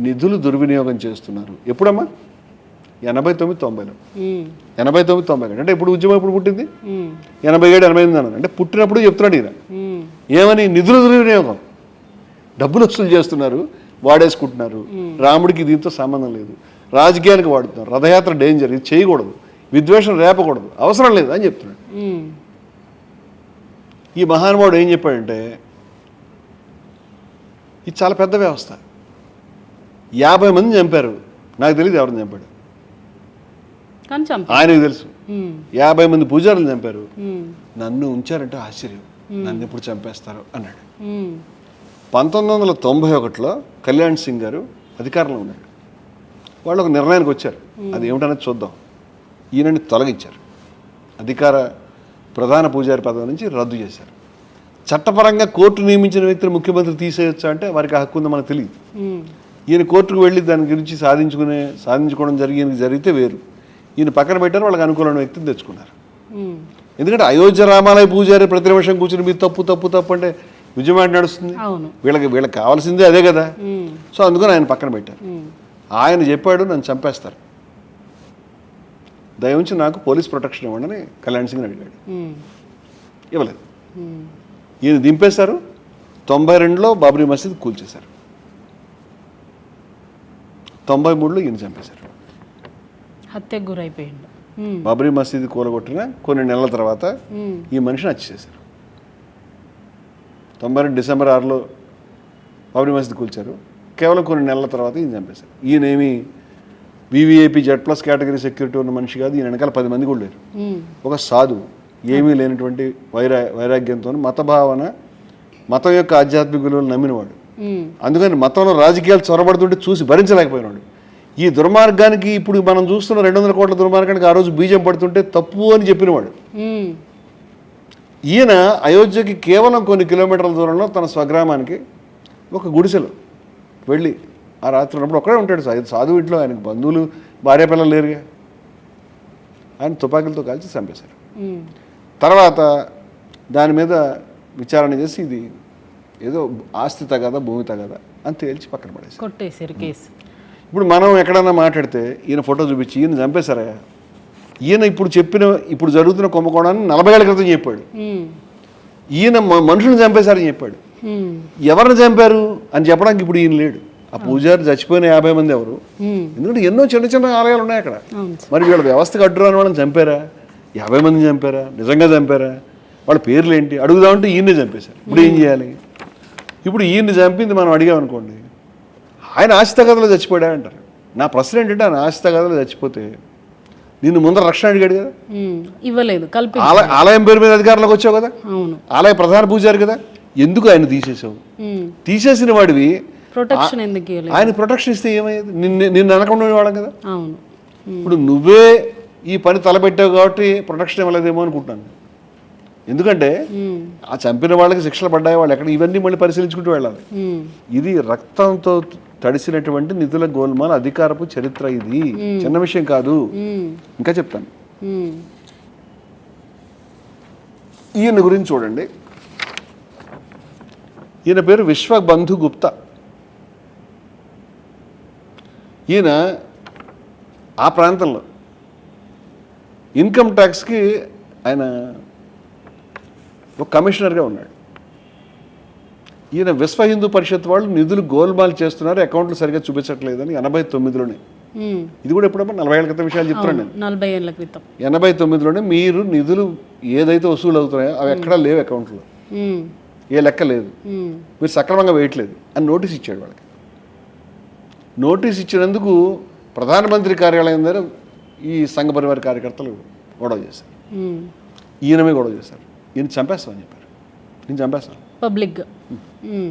నిధులు దుర్వినియోగం చేస్తున్నారు. ఎప్పుడమ్మా? 89-90లో. 89-90 అంటే ఇప్పుడు ఉద్యమం ఎప్పుడు పుట్టింది? 87-88 అన్నారు. అంటే పుట్టినప్పుడు చెప్తున్నాడు ఈయన. ఏమని? నిధుల దుర్వినియోగం, డబ్బులు వసూలు చేస్తున్నారు, వాడేసుకుంటున్నారు, రాముడికి దీంతో సంబంధం లేదు, రాజకీయానికి వాడుతున్నారు, రథయాత్ర డేంజర్, ఇది చేయకూడదు, విద్వేషం రేపకూడదు, అవసరం లేదు అని చెప్తున్నాడు. ఈ మహానుభావుడు ఏం చెప్పాడంటే, ఇది చాలా పెద్ద వ్యవస్థ, 50 మందిని చంపారు, నాకు తెలియదు ఎవరిని చంపాడు, ఆయనకు తెలుసు. 50 మంది పూజారులు చంపారు, నన్ను ఉంచారంటే ఆశ్చర్యం, నన్ను ఎప్పుడు చంపేస్తారు అన్నాడు. 1991లో కళ్యాణ్ సింగ్ గారు అధికారంలో ఉన్నాడు. వాళ్ళు ఒక నిర్ణయానికి వచ్చారు, అది ఏమిటనేది చూద్దాం. ఈయనని తొలగించారు, ప్రధాన పూజారి పదవి నుంచి రద్దు చేశారు. చట్టపరంగా కోర్టు నియమించిన వ్యక్తిని ముఖ్యమంత్రి తీసేయొచ్చా అంటే వారికి హక్కు ఉందో మనకు తెలియదు. ఈయన కోర్టుకు వెళ్ళి దాని గురించి సాధించుకోవడం జరిగితే వేరు. ఈయన పక్కన పెట్టారు, వాళ్ళకి అనుకూలమైన వ్యక్తిని తెచ్చుకున్నారు. ఎందుకంటే అయోధ్య రామాలయ పూజారి ప్రతి నిమిషం కూర్చుని మీరు తప్పు అంటే ఉద్యమం అంటే నడుస్తుంది. అవును. వీళ్ళకి కావాల్సిందే అదే కదా. ఉమ్, సో అందుకని ఆయన పక్కన పెట్టారు. ఉమ్, ఆయన చెప్పాడు నన్ను చంపేస్తారు, దయవుంచి నాకు పోలీస్ ప్రొటెక్షన్ ఇవ్వండి అని కళ్యాణ్ సింగ్ని అడిగాడు. ఉమ్, ఇవ్వలేదు. ఉమ్, ఈయన దింపేశారు. 92లో బాబ్రీ మసీద్ కూల్చేశారు. 93లో ఈయన చంపేశారు. హత్యకు గురైపోయిండు. ఉమ్, బాబ్రీ మసీద్ కూలగొట్టిన కొన్ని నెలల తర్వాత ఉమ్, ఈ మనిషిని హత్య చేశారు. 92 డిసెంబర్ 6లో బాబ్రీ మసీద్ కూల్చారు. కేవలం కొన్ని నెలల తర్వాత ఈయన చంపేశారు. ఈయనేమి వివిఐపి Z+ కేటగిరీ సెక్యూరిటీ ఉన్న మనిషి కాదు. ఈయన వెనకాల 10 మంది కూడా లేరు. ఉమ్, ఒక సాధువు, ఏమీ లేనటువంటి వైరాగ్యంతో మతభావన, మతం యొక్క ఆధ్యాత్మిక విలువలు నమ్మినవాడు. ఉమ్, అందుకని మతంలో రాజకీయాలు చొరబడుతుంటే చూసి భరించలేకపోయినాడు. ఈ దుర్మార్గానికి, ఇప్పుడు మనం చూస్తున్న 200 కోట్ల దుర్మార్గానికి ఆ రోజు బీజం పడుతుంటే తప్పు అని చెప్పినవాడు. ఉమ్, ఈయన అయోధ్యకి కేవలం కొన్ని కిలోమీటర్ల దూరంలో తన స్వగ్రామానికి ఒక గుడిసెలో వెళ్ళి ఆ రాత్రి ఉన్నప్పుడు ఒక్కడే ఉంటాడు. సాధువు ఇంట్లో, ఆయనకు బంధువులు భార్య పిల్లలు లేరుగా. ఆయన తుపాకీలతో కాల్చి చంపేశారు. ఉమ్, తర్వాత దాని మీద విచారణ చేసి ఇది ఏదో ఆస్తి తగదా, భూమి తగదా అని తేల్చి పక్కన పడేశారు. కొట్టేశారు కేసు. ఇప్పుడు మనం ఎక్కడన్నా మాట్లాడితే ఈయన ఫోటో చూపించి ఈయన చంపేశారా, ఈయన ఇప్పుడు జరుగుతున్న కుంభకోణాన్ని 40 ఏళ్ల క్రితం చెప్పాడు. ఉమ్, ఈయన మనుషులను చంపేశారని చెప్పాడు. ఉమ్, ఎవరిని చంపారు అని చెప్పడానికి ఇప్పుడు ఈయన లేడు. ఆ పూజారి చచ్చిపోయిన 50 మంది ఎవరు? ఉమ్, ఎందుకంటే ఎన్నో చిన్న చిన్న ఆలయాలు ఉన్నాయి అక్కడ. అవును సార్. మరి వీళ్ళ వ్యవస్థకు అడ్డురాని వాళ్ళని చంపారా? 50 మందిని చంపారా? నిజంగా చంపారా? వాళ్ళ పేర్లు ఏంటి అడుగుదామంటే ఈయన్నే చంపేశారు. ఇప్పుడు ఏం చేయాలి? ఇప్పుడు ఈయన్ని చంపింది మనం అడిగామనుకోండి, ఆయన ఆస్తితగతలో చచ్చిపోయా అంటారు. నా ప్రశ్న ఏంటంటే ఆయన ఆస్తితగతలో చచ్చిపోతే నిన్ను ముందర రక్షణ అడిగాడు కదా, ఉమ్, ఇవ్వలేదు, కల్పి. ఆలయం పేరు మీద అధికారంలోకి వచ్చావు కదా, అవును. ఆలయ ప్రధాన పూజారి కదా, ఎందుకు ఆయన తీసేసావు? ఉమ్, తీసేసిన వాడివి ప్రొటెక్షన్ ఎందుకు ఇవ్వలేదు? ఆయన ప్రొటెక్షన్ ఇస్తే ఏమయ్యేది? నిన్ను అనకుండా వాడడం కదా. అవును. ఇప్పుడు నువ్వే ఈ పని తలపెట్టావు కాబట్టి ప్రొటెక్షన్ ఇవ్వలేదేమో అనుకుంటున్నాను. ఎందుకంటే ఉమ్, ఆ చంపిన వాళ్ళకి శిక్షలు పడ్డాయి, వాళ్ళు ఎక్కడ ఇవన్నీ మళ్ళీ పరిశీలించుకుంటూ వెళ్ళాలి. ఉమ్, ఇది రక్తంతో తడిసినటువంటి నిధుల గోల్మాల్ అధికారపు చరిత్ర. ఇది చిన్న విషయం కాదు. ఉమ్, ఇంకా చెప్తాను. ఉమ్, ఈయన గురించి చూడండి. ఈయన పేరు విశ్వబంధు గుప్తా. ఈయన ఆ ప్రాంతంలో ఇన్కమ్ ట్యాక్స్కి ఆయన ఒక కమిషనర్గా ఉన్నాడు. ఈయన విశ్వ హిందూ పరిషత్ వాళ్ళు నిధులు గోల్మాల్ చేస్తున్నారు, అకౌంట్లు సరిగ్గా చూపించట్లేదని 89లోనే, ఉమ్, ఇది కూడా ఎప్పుడమ్మా 40 ఏళ్ల క్రితం విషయాలు చెప్తున్నాను నేను. 40 ఏళ్ల క్రితం. 89లోనే మీరు నిధులు ఏదైతే వసూలు అవుతున్నాయో అవి ఎక్కడా లేవు, అకౌంట్లో ఉమ్, ఏ లెక్క లేదు, ఉమ్, మీరు సక్రమంగా వేయట్లేదు అని నోటీస్ ఇచ్చాడు వాళ్ళకి. నోటీస్ ఇచ్చినందుకు ప్రధానమంత్రి కార్యాలయం దగ్గర ఈ సంఘ పరివార కార్యకర్తలు గొడవ చేశారు. ఉమ్, ఈయనమే గొడవ చేశారు. ఈయన చంపేస్తామని చెప్పారు. నేను చంపేస్తాను పబ్లిక్. ఉమ్,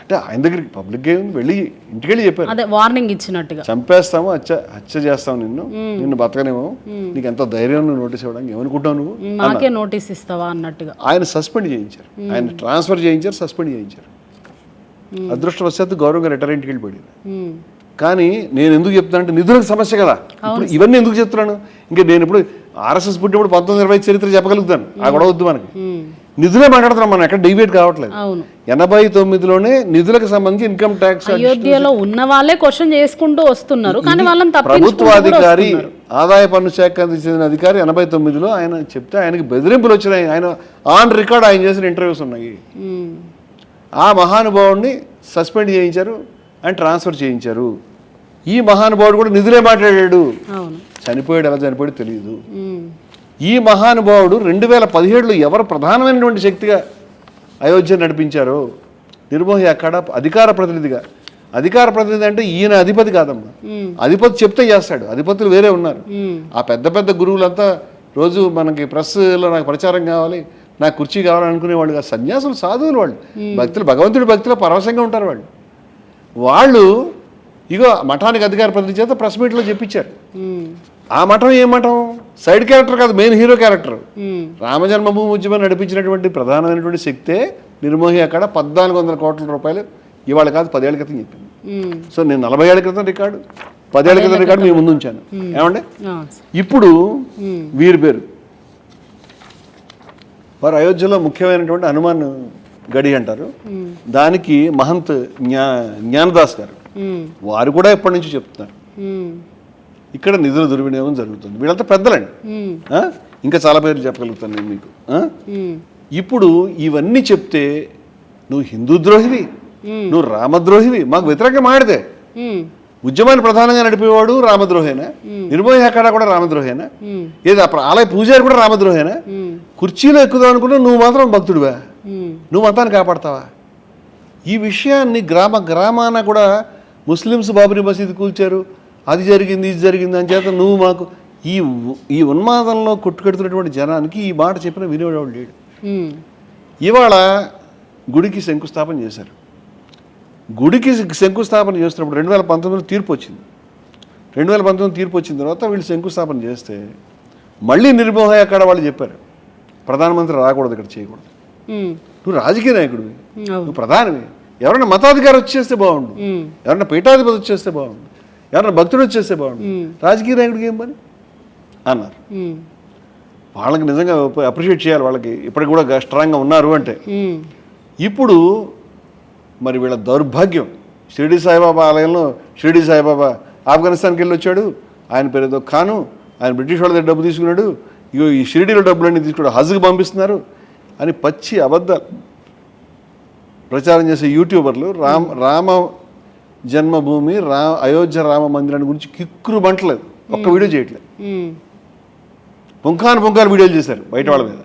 అంటే ఆయన దగ్గరికి పబ్లిక్ వెళ్ళి ఇంటికి వెళ్ళి చెప్పారు, అదే వార్నింగ్ ఇచ్చినట్టుగా, చంపేస్తాము, హత్య చేస్తాము, నిన్ను బతకనేమో, నీకు ఎంత ధైర్యం నువ్వు నోటీస్ ఇవ్వడానికి, ఏమనుకుంటావు నువ్వు? మాకే నోటీస్ ఇస్తావా అన్నట్టుగా. ఆయన సస్పెండ్ చేయించారు, ఆయన ట్రాన్స్ఫర్ చేయించారు, సస్పెండ్ చేయించారు. అదృష్టవశాత్తు గౌరవంగా రిటైర్ ఇంటికి వెళ్ళిపోయింది. ఉమ్, కానీ నేను ఎందుకు చెప్తున్నా అంటే నిధులకు సమస్య కదా. ఇప్పుడు ఇవన్నీ ఎందుకు చెప్తున్నాను, ఇంకా నేను ఇప్పుడు ఆర్ఎస్ఎస్ పుట్టినప్పుడు 1920 చరిత్ర చెప్పగలుగుతాను, ఆ గొడవ వద్దు మనకి. ఉమ్, నిధులే మాట్లాడుతున్నాం మనం, ఎక్కడ డిబేట్ కావట్లేదు. అవును. 89లోనే నిధులకు సంబంధించి ఇన్కమ్ ట్యాక్స్ అయోధ్యలో ఉన్న వాళ్ళే క్వశ్చన్ చేసుకుంటూ వస్తున్నారు, కానీ వాళ్ళని ప్రభుత్వాధికారి, ఆదాయ పన్ను శాఖకి చెందిన అధికారి 89లో ఆయన చెప్తే ఆయనకి బెదిరింపులు వచ్చినాయి. ఆయన ఆన్ రికార్డ్ ఆయన చేసిన ఇంటర్వ్యూస్ ఉన్నాయి. ఆ మహానుభావుడిని సస్పెండ్ చేయించారు, ఆయన ట్రాన్స్ఫర్ చేయించారు. ఈ మహానుభావుడు కూడా నిధులే మాట్లాడాడు. చనిపోయాడు, ఎలా చనిపోయాడు తెలియదు. ఈ మహానుభావుడు 2017లో ఎవరు ప్రధానమైనటువంటి శక్తిగా అయోధ్య నడిపించారో, నిర్మోహి అక్కడ అధికార ప్రతినిధిగా, అధికార ప్రతినిధి అంటే ఈయన అధిపతి కాదమ్మా, అధిపతి చెప్తే చేస్తాడు, అధిపతులు వేరే ఉన్నారు. ఆ పెద్ద పెద్ద గురువులంతా రోజు మనకి ప్రెస్లో నాకు ప్రచారం కావాలి, నాకు కుర్చీ కావాలనుకునే వాళ్ళు కాదు, సన్యాసులు, సాధువులు, వాళ్ళు భక్తులు, భగవంతుడి భక్తిలో పరవశంగా ఉంటారు. వాళ్ళు ఇగో మఠానికి అధికార ప్రతినిధి చేత ప్రెస్ మీట్లో చెప్పించారు. ఆ మఠం ఏ మఠం? సైడ్ క్యారెక్టర్ కాదు, మెయిన్ హీరో క్యారెక్టర్. రామజన్మభూమి ఉద్యమం నడిపించినటువంటి ప్రధానమైనటువంటి శక్తే నిర్మోహి అక్కడ 1400 కోట్ల రూపాయలు ఇవాళ కాదు 10 ఏళ్ల క్రితం చెప్పింది. సో నేను 40 ఏళ్ల క్రితం రికార్డు, 10 ఏళ్ల క్రితం రికార్డు మీ ముందు ఉంచాను. ఏమంటే ఇప్పుడు వీరి పేరు, వారు అయోధ్యలో ముఖ్యమైనటువంటి హనుమాన్ గడి అంటారు, దానికి మహంత్ జ్ఞానదాస్ గారు, వారు కూడా ఎప్పటి నుంచి చెప్తున్నారు ఇక్కడ నిధుల దుర్వినియోగం జరుగుతుంది. వీళ్ళంతా పెద్దలండి, ఇంకా చాలా పేర్లు చెప్పగలుగుతాను నేను మీకు. ఇప్పుడు ఇవన్నీ చెప్తే నువ్వు హిందూ ద్రోహివి, నువ్వు రామద్రోహివి, మాకు వ్యతిరేకంగా మాడితే ఉద్యమాన్ని ప్రధానంగా నడిపేవాడు రామద్రోహేనా, నిర్మోహి అక్కడ కూడా రామద్రోహేనా, ఏది ఆలయ పూజారి కూడా రామద్రోహేనా, కుర్చీలో ఎక్కుదాం అనుకున్నా నువ్వు మాత్రం భక్తుడివా, నువ్వు మతాన్ని కాపాడతావా? ఈ విషయాన్ని గ్రామాన కూడా ముస్లిమ్స్ బాబరీ మసీదు కూల్చారు, అది జరిగింది ఇది జరిగింది అని చేత నువ్వు మాకు ఈ ఉన్మాదంలో కొట్టుకెడుతున్నటువంటి జనానికి ఈ మాట చెప్పిన వినేవాడు లేడు. ఇవాళ గుడికి శంకుస్థాపన చేశారు. గుడికి శంకుస్థాపన చేస్తున్నప్పుడు 2019 తీర్పు వచ్చింది. 2019 తీర్పు వచ్చిన తర్వాత వీళ్ళు శంకుస్థాపన చేస్తే మళ్ళీ నిర్మోహి అక్కడ వాళ్ళు చెప్పారు ప్రధానమంత్రి రాకూడదు, ఇక్కడ చేయకూడదు, నువ్వు రాజకీయ నాయకుడివి, నువ్వు ప్రధానమే, ఎవరైనా మతాధికారి వచ్చేస్తే బాగుండు, ఎవరైనా పీఠాధిపతి వచ్చేస్తే బాగుండు, ఎవరైనా భక్తుడు వచ్చేస్తే బాగుండు, రాజకీయ నాయకుడికి ఏం పని అన్నారు. వాళ్ళకి నిజంగా అప్రిషియేట్ చేయాలి, వాళ్ళకి ఇప్పటికి కూడా స్ట్రాంగ్గా ఉన్నారు అంటే. ఇప్పుడు మరి వీళ్ళ దౌర్భాగ్యం, షిరిడి సాయిబాబా ఆలయంలో షిరిడి సాయిబాబా ఆఫ్ఘనిస్తాన్కి వెళ్ళి వచ్చాడు, ఆయన పేరు ఏదో ఖాను, ఆయన బ్రిటిష్ వాళ్ళ దగ్గర డబ్బు తీసుకున్నాడు, ఇగో ఈ షిరిడీలో డబ్బులన్నీ తీసుకున్నాడు, హజ్కి పంపిస్తున్నారు అని పచ్చి అబద్ధాలు ప్రచారం చేసే యూట్యూబర్లు రామ జన్మభూమి అయోధ్య రామ మందిరాన్ని గురించి కిక్కురు బంటలేదు, ఒక్క వీడియో చేయట్లేదు. పుంఖాను వీడియోలు చేశారు బయట వాళ్ళ మీద,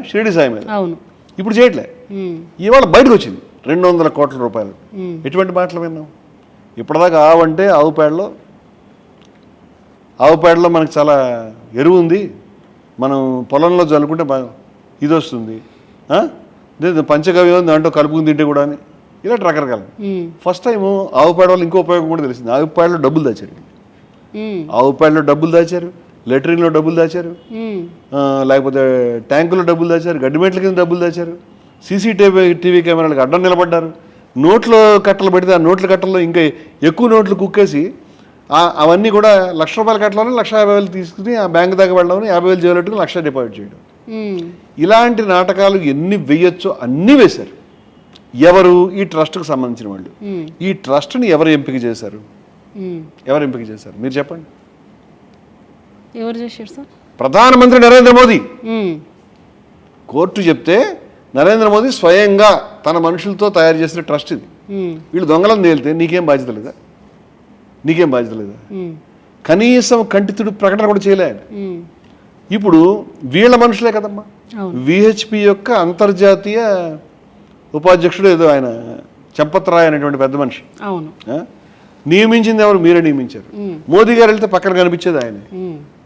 షిరిడి సాయి మీద, ఇప్పుడు చేయట్లే. ఇవాళ బయటకు వచ్చింది 200 కోట్ల రూపాయలు. ఎటువంటి మాటలు విన్నాం ఇప్పటిదాకా? ఆవంటే ఆవు పేడలో మనకు చాలా ఎరువు ఉంది, మనం పొలంలో చల్లుకుంటే బాగా ఇది వస్తుంది, పంచగవ్యం దాంట్లో కలుపుకుని తింటే కూడా అని, ఇలాంటి రకరకాల. ఫస్ట్ టైం ఆవు పేడ వల్ల ఇంకో ఉపయోగం కూడా తెలిసింది. ఆవు పేడలో డబ్బులు దాచారు, ఆవు పేడలో డబ్బులు దాచారు, లెట్రిన్లో డబ్బులు దాచారు, లేకపోతే ట్యాంకులో డబ్బులు దాచారు, గడ్డిమెట్ల కింద డబ్బులు దాచారు, టీవీ కెమెరాలకు అడ్డం నిలబడ్డారు, నోట్లో కట్టలు పెడితే ఆ నోట్ల కట్టల్లో ఇంకా ఎక్కువ నోట్లు కుక్కేసి అవన్నీ కూడా ₹1,00,000 కట్టలోనే ₹1,50,000 తీసుకుని ఆ బ్యాంక్ దాకా వెళ్ళడం, 50,000 జోలెట్టుకుని 1,00,000 డిపాజిట్ చేయడం. ఇలాంటి నాటకాలు ఎన్ని వేయచ్చో అన్నీ వేశారు. ఎవరు? ఈ ట్రస్ట్కి సంబంధించిన వాళ్ళు. ఈ ట్రస్ట్ని ఎవరు ఎంపిక చేశారు? మీరు చెప్పండి. ఎవరు చేశారు సార్? ప్రధానమంత్రి నరేంద్ర మోదీ. కోర్టు చెప్తే నరేంద్ర మోదీ స్వయంగా తన మనుషులతో తయారు చేసిన ట్రస్ట్ ఇది. వీళ్ళు దొంగలను తేలితే నీకేం బాధ్యత లేదా? కనీసం కంటితుడు ప్రకటన కూడా చేయలే ఆయన. ఇప్పుడు వీళ్ళ మనుషులే కదమ్మా, విహెచ్పి యొక్క అంతర్జాతీయ ఉపాధ్యక్షుడు ఏదో ఆయన చంపత్ రాయ్ అనేటువంటి పెద్ద మనిషి నియమించింది ఎవరు? మీరే నియమించారు. మోదీ గారు వెళ్తే పక్కన కనిపించేది ఆయన.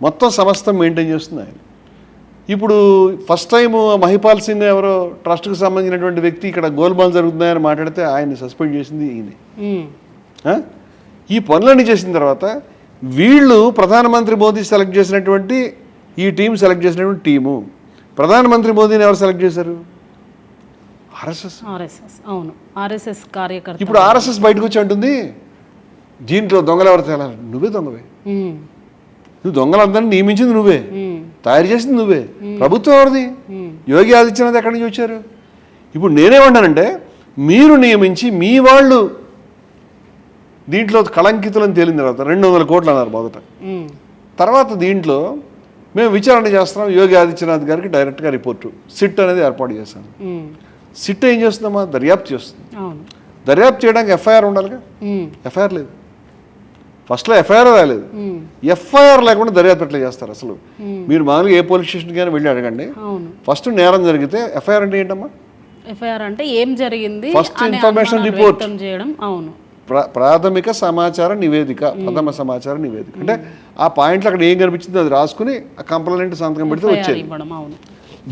మొత్తం సమస్తం మెయింటైన్ చేస్తుంది ఆయన. ఇప్పుడు ఫస్ట్ టైం మహిపాల్ సింగ్ ఎవరో ట్రస్ట్కి సంబంధించినటువంటి వ్యక్తి ఇక్కడ గోల్మాల్ జరుగుతున్నాయని మాట్లాడితే ఆయన్ని సస్పెండ్ చేసింది ఈయన. ఈ పనులన్నీ చేసిన తర్వాత వీళ్ళు ప్రధానమంత్రి మోదీ సెలెక్ట్ చేసినటువంటి ఈ టీం సెలెక్ట్ చేసినటువంటి టీము, ప్రధానమంత్రి మోదీని ఎవరు సెలెక్ట్ చేశారు? ఆర్ఎస్ఎస్. అవును, ఆర్ఎస్ఎస్ కార్యకర్త. ఇప్పుడు ఆర్ఎస్ఎస్ బయటకు వచ్చి అంటుంది దీంట్లో దొంగలు ఎవరు తేలాలి? నువ్వే దొంగవే. నువ్వు దొంగలందరినీ నియమించింది నువ్వే, తయారు చేసింది నువ్వే. ప్రభుత్వం ఎవరిది? యోగి ఆదిత్యనాథ్ ఎక్కడి నుంచి వచ్చారు? ఇప్పుడు నేనేమన్నానంటే మీరు నియమించి మీ వాళ్ళు దీంట్లో కళంకితులని తేలిన తర్వాత 200 కోట్లు అన్నారు మొదట. తర్వాత దీంట్లో మేము విచారణ చేస్తున్నాం, యోగి ఆదిత్యనాథ్ గారికి డైరెక్ట్గా రిపోర్టు సిట్ అనేది ఏర్పాటు చేశాను. సిట్ ఏం చేస్తుందమ్మా? దర్యాప్తు చేస్తుంది. దర్యాప్తు చేయడానికి ఎఫ్ఐఆర్ ఉండాలిగా, ఎఫ్ఐఆర్ లేదు. ఫస్ట్లో ఎఫ్ఐఆర్ రాలేదు. ఎఫ్ఐఆర్ లేకుండా దర్యాప్తు ఎట్లా చేస్తారు అసలు? మీరు మామూలుగా ఏ పోలీస్ స్టేషన్కి అయినా వెళ్ళి అడగండి. ఫస్ట్ నేరం జరిగితే ఎఫ్ఐఆర్ అంటే ఏంటమ్మా? ఎఫ్ఐఆర్ అంటే ఏం జరిగింది, ఫస్ట్ ఇన్ఫర్మేషన్ రిపోర్ట్ చేయడం. అవును, ప్రాథమిక సమాచార నివేదిక, ప్రథమ సమాచార నివేదిక. అంటే ఆ పాయింట్లో అక్కడ ఏం కనిపించిందో అది రాసుకుని ఆ కంప్లైంట్ సంతకం పెడితే వచ్చేది.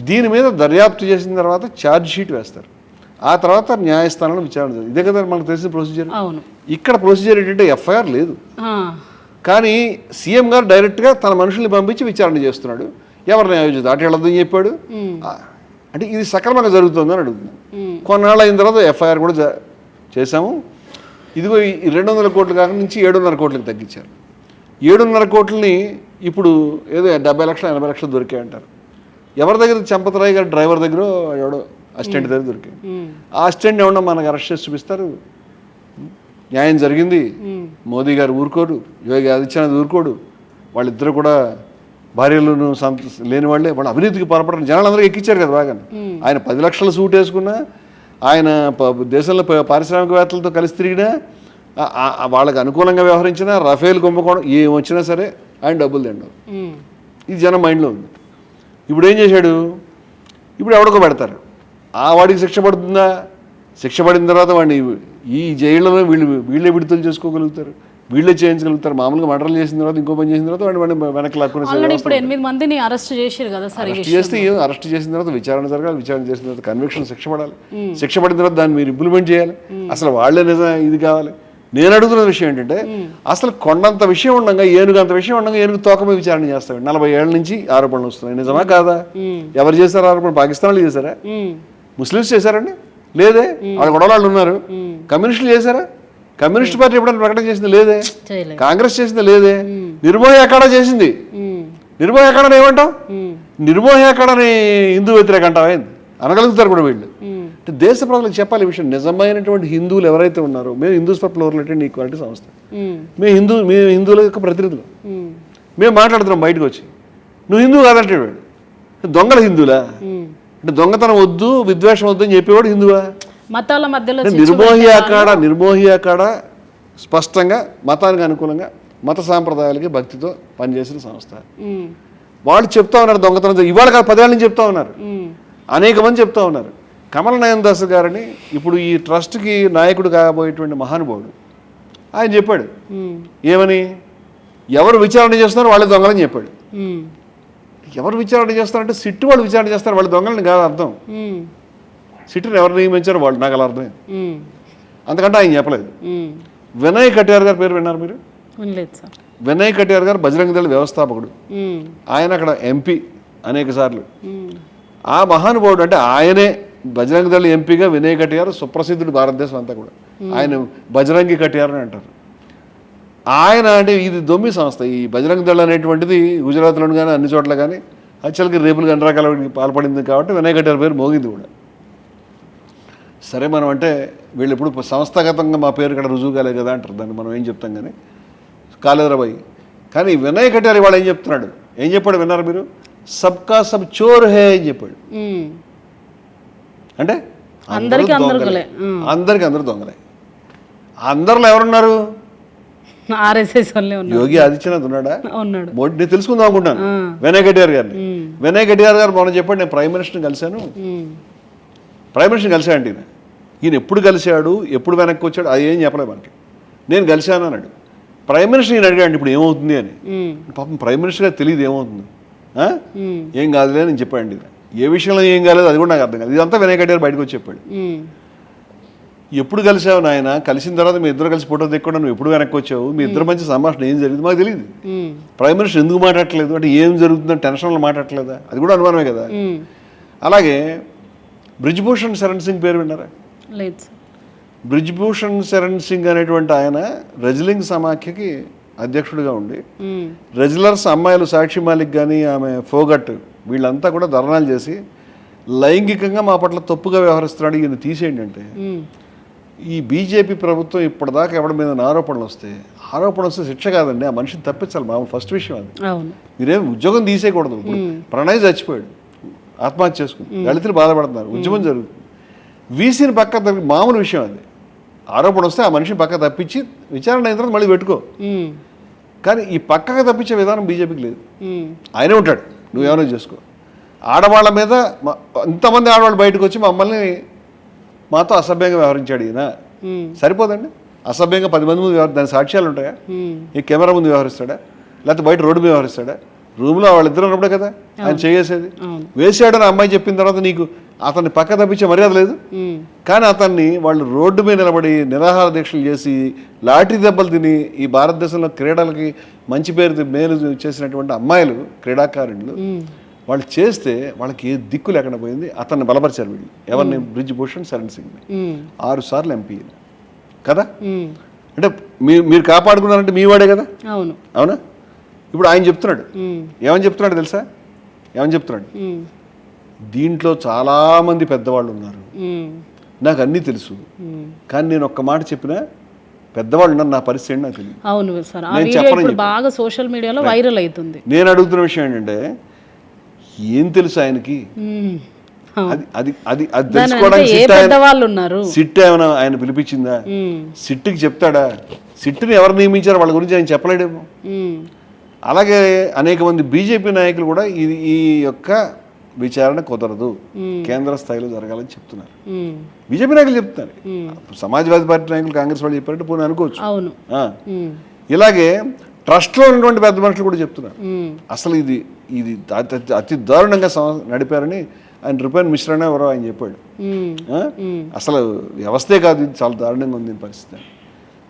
దీని మీద దర్యాప్తు చేసిన తర్వాత ఛార్జ్ షీట్ వేస్తారు. ఆ తర్వాత న్యాయస్థానంలో విచారణ జరుగుతుంది. ఇదే కదా మనకు తెలిసిన ప్రొసీజర్. ఇక్కడ ప్రొసీజర్ ఏంటంటే ఎఫ్ఐఆర్ లేదు, కానీ సీఎం గారు డైరెక్ట్గా తన మనుషుల్ని పంపించి విచారణ చేస్తున్నాడు. ఎవరిని ఆయోజిత అటు వెళ్ళొద్దని చెప్పాడు. అంటే ఇది సక్రమంగా జరుగుతుందని అడుగుతుంది. కొన్నాళ్ళు అయిన తర్వాత ఎఫ్ఐఆర్ కూడా చేశాము. ఇదిగో ఈ 200 కోట్లు కాక నుంచి 7.5 కోట్లకి తగ్గించారు. 7.5 కోట్లని ఇప్పుడు ఏదో 70 లక్షలు 80 లక్షలు దొరికాయంటారు. ఎవరి దగ్గర? చంపతరాయ్ గారి డ్రైవర్ దగ్గర ఎవడో అసిస్టెంట్ దగ్గర దొరికింది. ఆ అసిస్టెంట్ ఏమన్నా మనకు అరెస్ట్ చేసి చూపిస్తారు, న్యాయం జరిగింది, మోదీ గారు ఊరుకోడు, యోగి ఆదిత్యనాథ్ ఊరుకోడు, వాళ్ళిద్దరు కూడా భార్యలను లేని వాళ్ళే, వాళ్ళు అవినీతికి పాల్పడడం జనాలందరూ ఎక్కించారు కదా బాగా. ఆయన 10 లక్షల సూట్ వేసుకున్నా, ఆయన దేశంలో పారిశ్రామికవేత్తలతో కలిసి తిరిగినా, వాళ్ళకి అనుకూలంగా వ్యవహరించినా, రఫేల్ కుంభకోణం ఏం వచ్చినా సరే ఆయన డబ్బులు తిండవు. ఇది జనం మైండ్లో ఉంది. ఇప్పుడు ఏం చేశాడు, ఇప్పుడు ఎవడికో పెడతారు, ఆ వాడికి శిక్ష పడుతుందా, శిక్ష పడిన తర్వాత వాడిని ఈ జైళ్ళలో వీళ్ళే విడుదల చేసుకోగలుగుతారు, వీళ్ళే చేయించగలుగుతారు. మామూలుగా మర్డర్లు చేసిన తర్వాత ఇంకో పని చేసిన తర్వాత వాడిని వెనక్కి లాక్కునే ఇప్పుడు 8 మందిని అరెస్ట్ చేశారు కదా సార్. అరెస్ట్ చేసిన తర్వాత విచారణ జరగాలి, విచారణ చేసిన తర్వాత కన్విక్షన్ శిక్ష పడాలి, శిక్ష పడిన తర్వాత దాన్ని మీరు ఇంప్లిమెంట్ చేయాలి. అసలు వాళ్ళే నిజం ఇది కావాలి. నేను అడుగుతున్న విషయం ఏంటంటే, అసలు కొండంత విషయం ఉండగా, ఏనుగంత విషయం ఉండగా ఏనుగు తోకమే విచారణ చేస్తాడు. 40 ఏళ్ల నుంచి ఆరోపణలు వస్తున్నాయి, నిజమా కాదా? ఎవరు చేశారు ఆరోపణ? పాకిస్తాన్లో చేశారా? ముస్లిమ్స్ చేశారండి? లేదే, వాళ్ళ గొడవలు ఉన్నారు. కమ్యూనిస్టులు చేశారా? కమ్యూనిస్ట్ పార్టీ ఎప్పుడైనా ప్రకటన చేసింది? లేదే. కాంగ్రెస్ చేసింది? లేదే. నిర్మోహి అఖాడా చేసింది. నిర్మోహి అఖాడాని ఏమంటాం? నిర్మోహి అఖాడాని హిందూ వ్యతిరేక అంటావా? అనగలుగుతారు కూడా వీళ్ళు. అంటే దేశ ప్రజలకు చెప్పాలి ఈ విషయం. నిజమైనటువంటి హిందువులు ఎవరైతే ఉన్నారో, మేము Hindus for plurality and equality సంస్థ, మేము హిందువుల యొక్క ప్రతినిధులు, మేము మాట్లాడుతున్నాం బయటకు వచ్చి. నువ్వు హిందువు కాదంటే వాడు దొంగల హిందువులా? అంటే దొంగతనం వద్దు, విద్వేషం వద్దు అని చెప్పేవాడు హిందువా? మతాల మధ్యలో నిర్మోహి అఖాడా స్పష్టంగా మతానికి అనుకూలంగా, మత సాంప్రదాయాలకి భక్తితో పనిచేసిన సంస్థ. వాళ్ళు చెప్తా ఉన్నారు దొంగతనం, ఇవాళ కాదు 10 ఏళ్ళ నుంచి చెప్తా ఉన్నారు, అనేక మంది చెప్తా ఉన్నారు. కమల్ నయన్ దాస్ గారిని ఇప్పుడు ఈ ట్రస్ట్కి నాయకుడు కాబోయేటువంటి మహానుభావుడు ఆయన చెప్పాడు ఏమని, ఎవరు విచారణ చేస్తున్నారో వాళ్ళే దొంగలని చెప్పాడు. ఎవరు విచారణ చేస్తారంటే సిట్టు వాళ్ళు విచారణ చేస్తారు, వాళ్ళు దొంగలని కాదు అర్థం. సిట్టుని ఎవరు నియమించారో వాళ్ళు, నాకు అలా అర్థమే. అంతకంటే ఆయన చెప్పలేదు. వినయ్ కటియార్ గారి పేరు విన్నారు మీరు? వినయ్ కటియార్ గారు బజరంగ దళ వ్యవస్థాపకుడు, ఆయన అక్కడ ఎంపీ అనేక సార్లు. ఆ మహానుభావుడు అంటే ఆయనే బజరంగ దళ ఎంపీగా వినయ్ కటియార్ సుప్రసిద్ధుడు భారతదేశం అంతా కూడా. ఆయన బజరంగి కటియార్ అని అంటారు. ఆయన అంటే ఇది దొమ్మి సంస్థ. ఈ బజరంగ దళ అనేటువంటిది గుజరాత్లోను కానీ అన్ని చోట్ల కానీ హత్యలకి, రేపులకి, అన్ని రకాల పాల్పడింది కాబట్టి వినయ్ కటియార్ పేరు మోగింది కూడా. సరే, మనం అంటే వీళ్ళు ఎప్పుడు సంస్థాగతంగా మా పేరు ఇక్కడ రుజువు కాలేదు కదా అంటారు, దాన్ని మనం ఏం చెప్తాం కానీ కాలేదురా బాయ్. కానీ వినయ్ కటియార్ ఇవాళ ఏం చెప్తున్నాడు, ఏం చెప్పాడు విన్నారు మీరు? సబ్కా సబ్ చోర్ హే అని చెప్పాడు. అంటే అందరికి అందరు దొంగలే. అందరిలో ఎవరున్నారు? యోగి ఆదిత్యనాథ్ ఉన్నాడా? మోడీ. నేను తెలుసుకుందాం అనుకుంటాను వినయ్ కటియార్ గారిని. వినయ్ కటియార్ గారు మనం చెప్పాడు, నేను ప్రైమ్ మినిస్టర్ని కలిశాను. ప్రైమ్ మినిస్టర్ని కలిశాడు ఈయన ఎప్పుడు కలిశాడు, ఎప్పుడు వెనక్కి వచ్చాడు, అది ఏం చెప్పలేదు మనకి. నేను కలిశాను అన్నాడు. ప్రైమ్ మినిస్టర్ ఈయన అడిగాడు ఇప్పుడు ఏమవుతుంది అని. పాపం ప్రైమ్ మినిస్టర్ గారు తెలియదు ఏమవుతుంది. ఏం కాదులే నేను చెప్పాడు. ఏ విషయంలో ఏం కాలేదు అది కూడా నాకు అర్థం కాదు. ఇదంతా వినయ్ కటియార్ బయటకు వచ్చి చెప్పాడు. ఎప్పుడు కలిసావు నాయన, కలిసిన తర్వాత మీ ఇద్దరు కలిసి ఫోటో తెక్కకుండా నువ్వు ఎప్పుడు వెనక్కి వచ్చావు, మీ ఇద్దరు మంచి సంభాషణ ఏం జరిగింది మాకు తెలియదు. ప్రైమ్ మినిస్టర్ ఎందుకు మాట్లాడట్లేదు అంటే ఏం జరుగుతుందని టెన్షన్లో మాట్లాడట్లేదా, అది కూడా అనుమానమే కదా. అలాగే బ్రిజ్భూషణ్ శరణ్ సింగ్ పేరు విన్నారా? బ్రిజ్భూషణ్ శరణ్ సింగ్ అనేటువంటి ఆయన రెజ్లింగ్ సమాఖ్యకి అధ్యక్షుడిగా ఉండి, రెజ్లర్స్ అమ్మాయిలు సాక్షి మాలిక్ కానీ ఆమె ఫోగట్ వీళ్ళంతా కూడా ధర్నాలు చేసి లైంగికంగా మా పట్ల తప్పుగా వ్యవహరిస్తున్నాడు, ఈయన తీసేయండి అంటే, ఈ బీజేపీ ప్రభుత్వం ఇప్పటిదాకా ఎవరి మీద ఆరోపణలు వస్తే శిక్ష కాదండి, ఆ మనిషిని తప్పించాలి. మామూలు ఫస్ట్ విషయం అది. మీరేం ఉద్యోగం తీసేయకూడదు. ప్రణయ్ చచ్చిపోయాడు, ఆత్మహత్య చేసుకుని, దళితులు బాధపడుతున్నారు, ఉద్యమం జరుగుతుంది. వీసీని పక్క మామూలు విషయం అది. ఆరోపణ వస్తే ఆ మనిషిని పక్క తప్పించి విచారణ అయిన తర్వాత మళ్ళీ పెట్టుకో. కానీ ఈ పక్కగా తప్పించే విధానం బీజేపీకి లేదు. ఆయనే ఉంటాడు, నువ్వేమైనా చేసుకో. ఆడవాళ్ళ మీద ఇంతమంది ఆడవాళ్ళు బయటకు వచ్చి మమ్మల్ని మాతో అసభ్యంగా వ్యవహరించాడు ఈయన, సరిపోదండి. అసభ్యంగా 10 మంది ముందు దాని సాక్ష్యాలు ఉంటాయా? ఈ కెమెరా ముందు వ్యవహరిస్తాడా, లేకపోతే బయట రోడ్డు మీద వ్యవహరిస్తాడా? రూమ్లో వాళ్ళిద్దరు ఉన్నప్పుడే కదా ఆయన చేసేది. వేసాడని అమ్మాయి చెప్పిన తర్వాత నీకు అతన్ని పక్క తప్పించే మర్యాద లేదు. కానీ అతన్ని వాళ్ళు రోడ్డు మీద నిలబడి నిరాహార దీక్షలు చేసి లాఠీ దెబ్బలు తిని ఈ భారతదేశంలో క్రీడలకి మంచి మేలు చేసినటువంటి అమ్మాయిలు, క్రీడాకారులు, వాళ్ళు చేస్తే వాళ్ళకి ఏ దిక్కు లేకుండా పోయింది. అతన్ని బలపరిచారు వీళ్ళు. ఎవరిని? బ్రిజ్భూషణ్ శరణ్ సింగ్ 6 సార్లు ఎంపీ కదా. అంటే మీరు కాపాడుకున్నారంటే మీ వాడే కదా. అవునా? ఇప్పుడు ఆయన చెప్తున్నాడు, ఏమని చెప్తున్నాడు తెలుసా? ఏమని చెప్తున్నాడు? దీంట్లో చాలామంది పెద్దవాళ్ళు ఉన్నారు, నాకు అన్నీ తెలుసు. కానీ నేను ఒక్క మాట చెప్పినా పెద్దవాళ్ళు ఉన్నారు, నా పరిస్థితి ఏంటి నాకు తెలియదు. అవును సార్, ఆ వీడియో ఇప్పుడు బాగా సోషల్ మీడియాలో వైరల్ అవుతుంది. నేను అడుగుతున్న విషయం ఏంటంటే ఏం తెలుసు ఆయనకి? అది అది అది అది తెలుసుకోవడానికి సిట్ ఏమైనా ఆయన పిలిపించిందా? సిట్కి చెప్తాడా? సిట్ని ఎవరు నియమించారో వాళ్ళ గురించి ఆయన చెప్పలేడేమో. అలాగే అనేక మంది బీజేపీ నాయకులు కూడా ఈ యొక్క విచారణ కుదరదు, కేంద్ర స్థాయిలో జరగాలని చెప్తున్నారు. బీజేపీ నాయకులు చెప్తున్నారు, సమాజ్వాదీ పార్టీ నాయకులు, కాంగ్రెస్ వాళ్ళు చెప్పారంటే పోనీ అనుకోవచ్చు. ఇలాగే ట్రస్ట్లో ఉన్నటువంటి పెద్ద మనుషులు కూడా చెప్తున్నారు. అసలు ఇది ఇది అతి దారుణంగా నడిపారని ఆయన రిపన్ మిశ్రానే ఎవరో ఆయన చెప్పాడు. అసలు వ్యవస్థే కాదు, ఇది చాలా దారుణంగా ఉంది పరిస్థితి.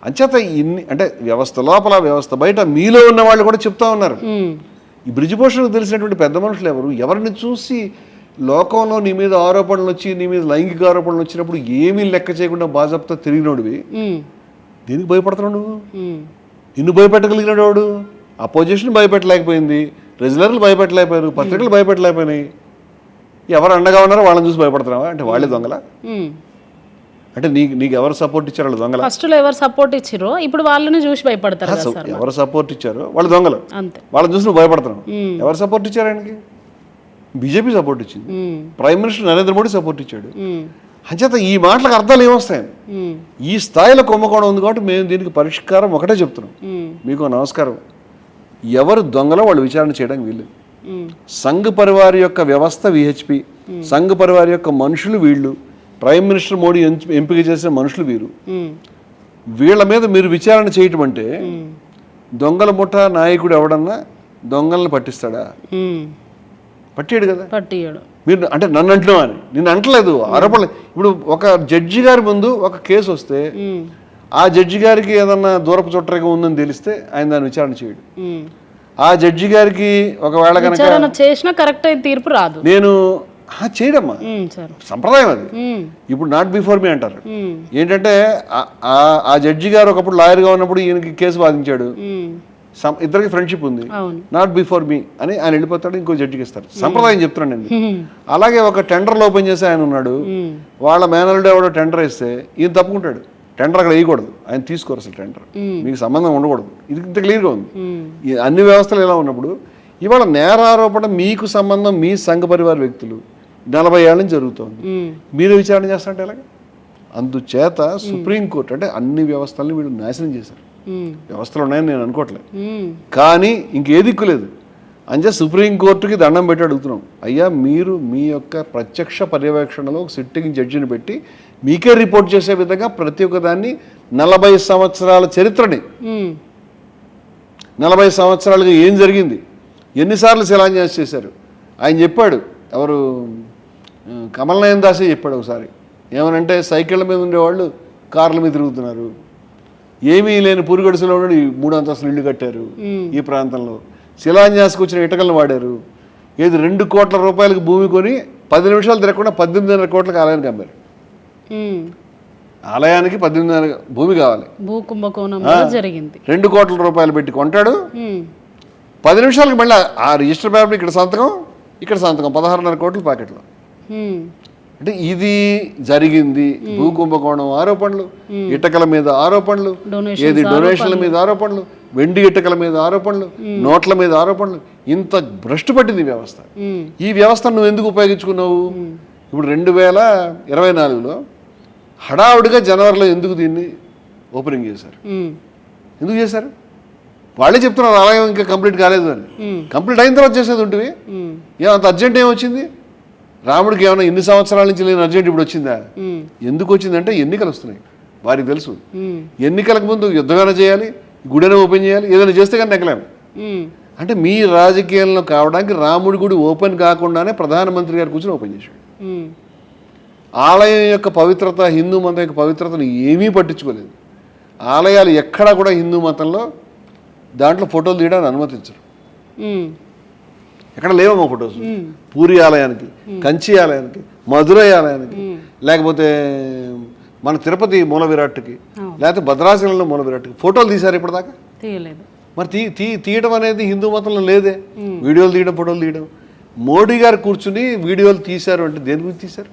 అంచేత ఇన్ని అంటే వ్యవస్థ లోపల వ్యవస్థ బయట మీలో ఉన్న వాళ్ళు కూడా చెప్తా ఉన్నారు. ఈ బ్రిజ్భూషణకు తెలిసినటువంటి పెద్ద మనుషులు ఎవరిని చూసి లోకంలో నీ మీద ఆరోపణలు వచ్చి నీ మీద లైంగిక ఆరోపణలు వచ్చినప్పుడు ఏమీ లెక్క చేయకుండా బాజాప్తా తిరిగినోడివి, దేనికి భయపడుతున్నావు నువ్వు? నిన్ను భయపెట్టగలిగినాడు వాడు. అపోజిషన్ భయపెట్టలేకపోయింది, రెగ్యులర్లు భయపెట్టలేకపోయారు, పత్రికలు భయపెట్టలేకపోయినాయి. ఎవరు అండగా ఉన్నారో వాళ్ళని చూసి భయపడుతున్నావా? అంటే వాళ్ళే దొంగల? అంటే నీకు ఎవరు సపోర్ట్ ఇచ్చారు? వాళ్ళు దొంగల. ఫస్ట్ లో ఎవరు సపోర్ట్ ఇచ్చారో ఇప్పుడు వాళ్ళని చూసి భయపడతారు. ఎవరు సపోర్ట్ ఇచ్చారో వాళ్ళు దొంగలు, వాళ్ళని చూసి నువ్వు భయపడుతున్నావు. ఎవరు సపోర్ట్ ఇచ్చారు ఆయనకి? బీజేపీ సపోర్ట్ ఇచ్చింది, prime minister Narendra Modi support ఇచ్చాడు. అంచేత ఈ మాటలకు అర్థాలు ఏమొస్తాయని ఈ స్థాయిలో కుంభకోణం ఉంది కాబట్టి మేము దీనికి పరిష్కారం ఒకటే చెప్తున్నాం. మీకు నమస్కారం, ఎవరు దొంగలో వాళ్ళు విచారణ చేయడానికి వీళ్ళు. సంఘ్ పరివార్ యొక్క వ్యవస్థ విహెచ్పి, సంఘ్ పరివార్ యొక్క మనుషులు వీళ్ళు, ప్రైమ్ మినిస్టర్ మోడీ ఎంపిక చేసిన మనుషులు వీరు. వీళ్ళ మీద మీరు విచారణ చేయటం అంటే దొంగల ముఠా నాయకుడు ఎవడన్నా దొంగలను పట్టిస్తాడా? పట్టాడు కదా. పట్టియాడు. మీరు అంటే నన్ను అంటున్నావు అని, నిన్ను అంటలేదు, ఆరోపణలు. ఇప్పుడు ఒక జడ్జి గారి ముందు ఒక కేసు వస్తే ఆ జడ్జి గారికి ఏదన్నా దూరపు చుట్టరిగా ఉందని తెలిస్తే ఆయన దాన్ని విచారణ చేయడు. ఆ జడ్జి గారికి ఒకవేళ కనుక చేసినా కరెక్ట్ అయిన తీర్పు రాదు, నేను చేయడమ్మా, సంప్రదాయం అది. ఇప్పుడు నాట్ బిఫోర్ మీ అంటారు. ఏంటంటే ఆ జడ్జి గారు ఒకప్పుడు లాయర్గా ఉన్నప్పుడు ఈయనకి కేసు వాదించాడు, ఇద్దరికి ఫ్రెండ్షిప్ ఉంది, నాట్ బిఫోర్ మీ అని ఆయన వెళ్ళిపోతాడు, ఇంకో జడ్జికి ఇస్తారు. సంప్రదాయం చెప్తున్నాను నేను. అలాగే ఒక టెండర్లు ఓపెన్ చేసి ఆయన ఉన్నాడు, వాళ్ళ మేనల్డ్ ఎవడో టెండర్ వేస్తే ఈయన తప్పుకుంటాడు. టెండర్ అక్కడ వేయకూడదు, ఆయన తీసుకోరు అసలు టెండర్, మీకు సంబంధం ఉండకూడదు. ఇది ఇంత క్లియర్గా ఉంది. అన్ని వ్యవస్థలు ఎలా ఉన్నప్పుడు ఇవాళ నేరారోపణ మీకు సంబంధం మీ సంఘ పరివార వ్యక్తులు 40 ఏళ్ళ నుంచి జరుగుతోంది, మీరు విచారణ చేస్తారంటే ఎలాగ? అందుచేత సుప్రీంకోర్టు అంటే అన్ని వ్యవస్థలను వీళ్ళు నాశనం చేశారు. వ్యవస్థలు ఉన్నాయని నేను అనుకోవట్లేదు, కానీ ఇంకే దిక్కులేదు. అంతే సుప్రీంకోర్టుకి దండం పెట్టి అడుగుతున్నాం, అయ్యా మీరు మీ యొక్క ప్రత్యక్ష పర్యవేక్షణలో ఒక సిట్టింగ్ జడ్జిని పెట్టి మీకే రిపోర్ట్ చేసే విధంగా ప్రతి ఒక్క దాన్ని 40 సంవత్సరాల చరిత్రని, 40 సంవత్సరాలుగా ఏం జరిగింది, ఎన్నిసార్లు శిలాన్యాసం చేశారు ఆయన చెప్పాడు. ఎవరు కమల్ నయన్ దాసే చెప్పాడు ఒకసారి, ఏమనంటే సైకిళ్ళ మీద ఉండేవాళ్ళు కార్ల మీద తిరుగుతున్నారు, ఏమీ లేని పురుగడుసులో ఉండి 3 అంతస్తులు ఇల్లు కట్టారు ఈ ప్రాంతంలో, శిలాన్యాసకు వచ్చిన ఇటకలను వాడారు, ఏది 2 కోట్ల రూపాయలకు భూమి కొని 10 నిమిషాలు తిరగకుండా 18.5 కోట్లకు ఆలయానికి అమ్మారు. ఆలయానికి 18.5 భూమి కావాలి, భూ కుంభకోణం జరిగింది. 2 కోట్ల రూపాయలు పెట్టి కొంటాడు, 10 నిమిషాలకు మళ్ళీ ఆ రిజిస్టర్ పేపర్ ఇక్కడ సంతకం, ఇక్కడ సంతకం, 16.5 కోట్ల ప్యాకెట్లో. అంటే ఇది జరిగింది. భూ కుంభకోణం ఆరోపణలు, ఇటకల మీద ఆరోపణలు, ఏది డొనేషన్ల మీద ఆరోపణలు, వెండి ఇటకల మీద ఆరోపణలు, నోట్ల మీద ఆరోపణలు, ఇంత భ్రష్టు పట్టింది వ్యవస్థ. ఈ వ్యవస్థను నువ్వు ఎందుకు ఉపయోగించుకున్నావు? ఇప్పుడు 2024లో హడావుడిగా జనవరిలో ఎందుకు దీన్ని ఓపెనింగ్ చేశారు? ఎందుకు చేశారు? వాళ్ళే చెప్తున్నారు ఆలయం ఇంకా కంప్లీట్ కాలేదు అని. కంప్లీట్ అయిన తర్వాత చేసేది ఉంటుంది. ఏమంత అర్జెంట్ ఏమొచ్చింది? రాముడికి ఏమైనా ఎన్ని సంవత్సరాల నుంచి లేని అర్జెంట్ ఇప్పుడు వచ్చిందా? ఎందుకు వచ్చిందంటే ఎన్నికలు వస్తున్నాయి, వారికి తెలుసు. ఎన్నికలకు ముందు యుద్ధమైనా చేయాలి, గుడిని ఓపెన్ చేయాలి, ఏదైనా చేస్తే కానీ నెగ్గలేము. అంటే మీ రాజకీయాల్లో కావడానికి రాముడి గుడి ఓపెన్ కాకుండానే ప్రధానమంత్రి గారు కూర్చొని ఓపెన్ చేశాడు. ఆలయం యొక్క పవిత్రత, హిందూ మతం యొక్క పవిత్రతను ఏమీ పట్టించుకోలేదు. ఆలయాలు ఎక్కడా కూడా హిందూ మతంలో దాంట్లో ఫోటోలు తీయడానికి అనుమతించరు. ఎక్కడ లేవమ్మా ఫొటోస్. పూరి ఆలయానికి, కంచి ఆలయానికి, మధురై ఆలయానికి, లేకపోతే మన తిరుపతి మూల విరాట్కి, లేకపోతే భద్రాచలంలో మూల విరాట్కి ఫోటోలు తీశారు ఇప్పటిదాకా? తీయలేదు. మరి తీయడం అనేది హిందూ మతంలో లేదే. వీడియోలు తీయడం, ఫోటోలు తీయడం. మోడీ గారు కూర్చుని వీడియోలు తీశారు అంటే దేని గురించి తీశారు,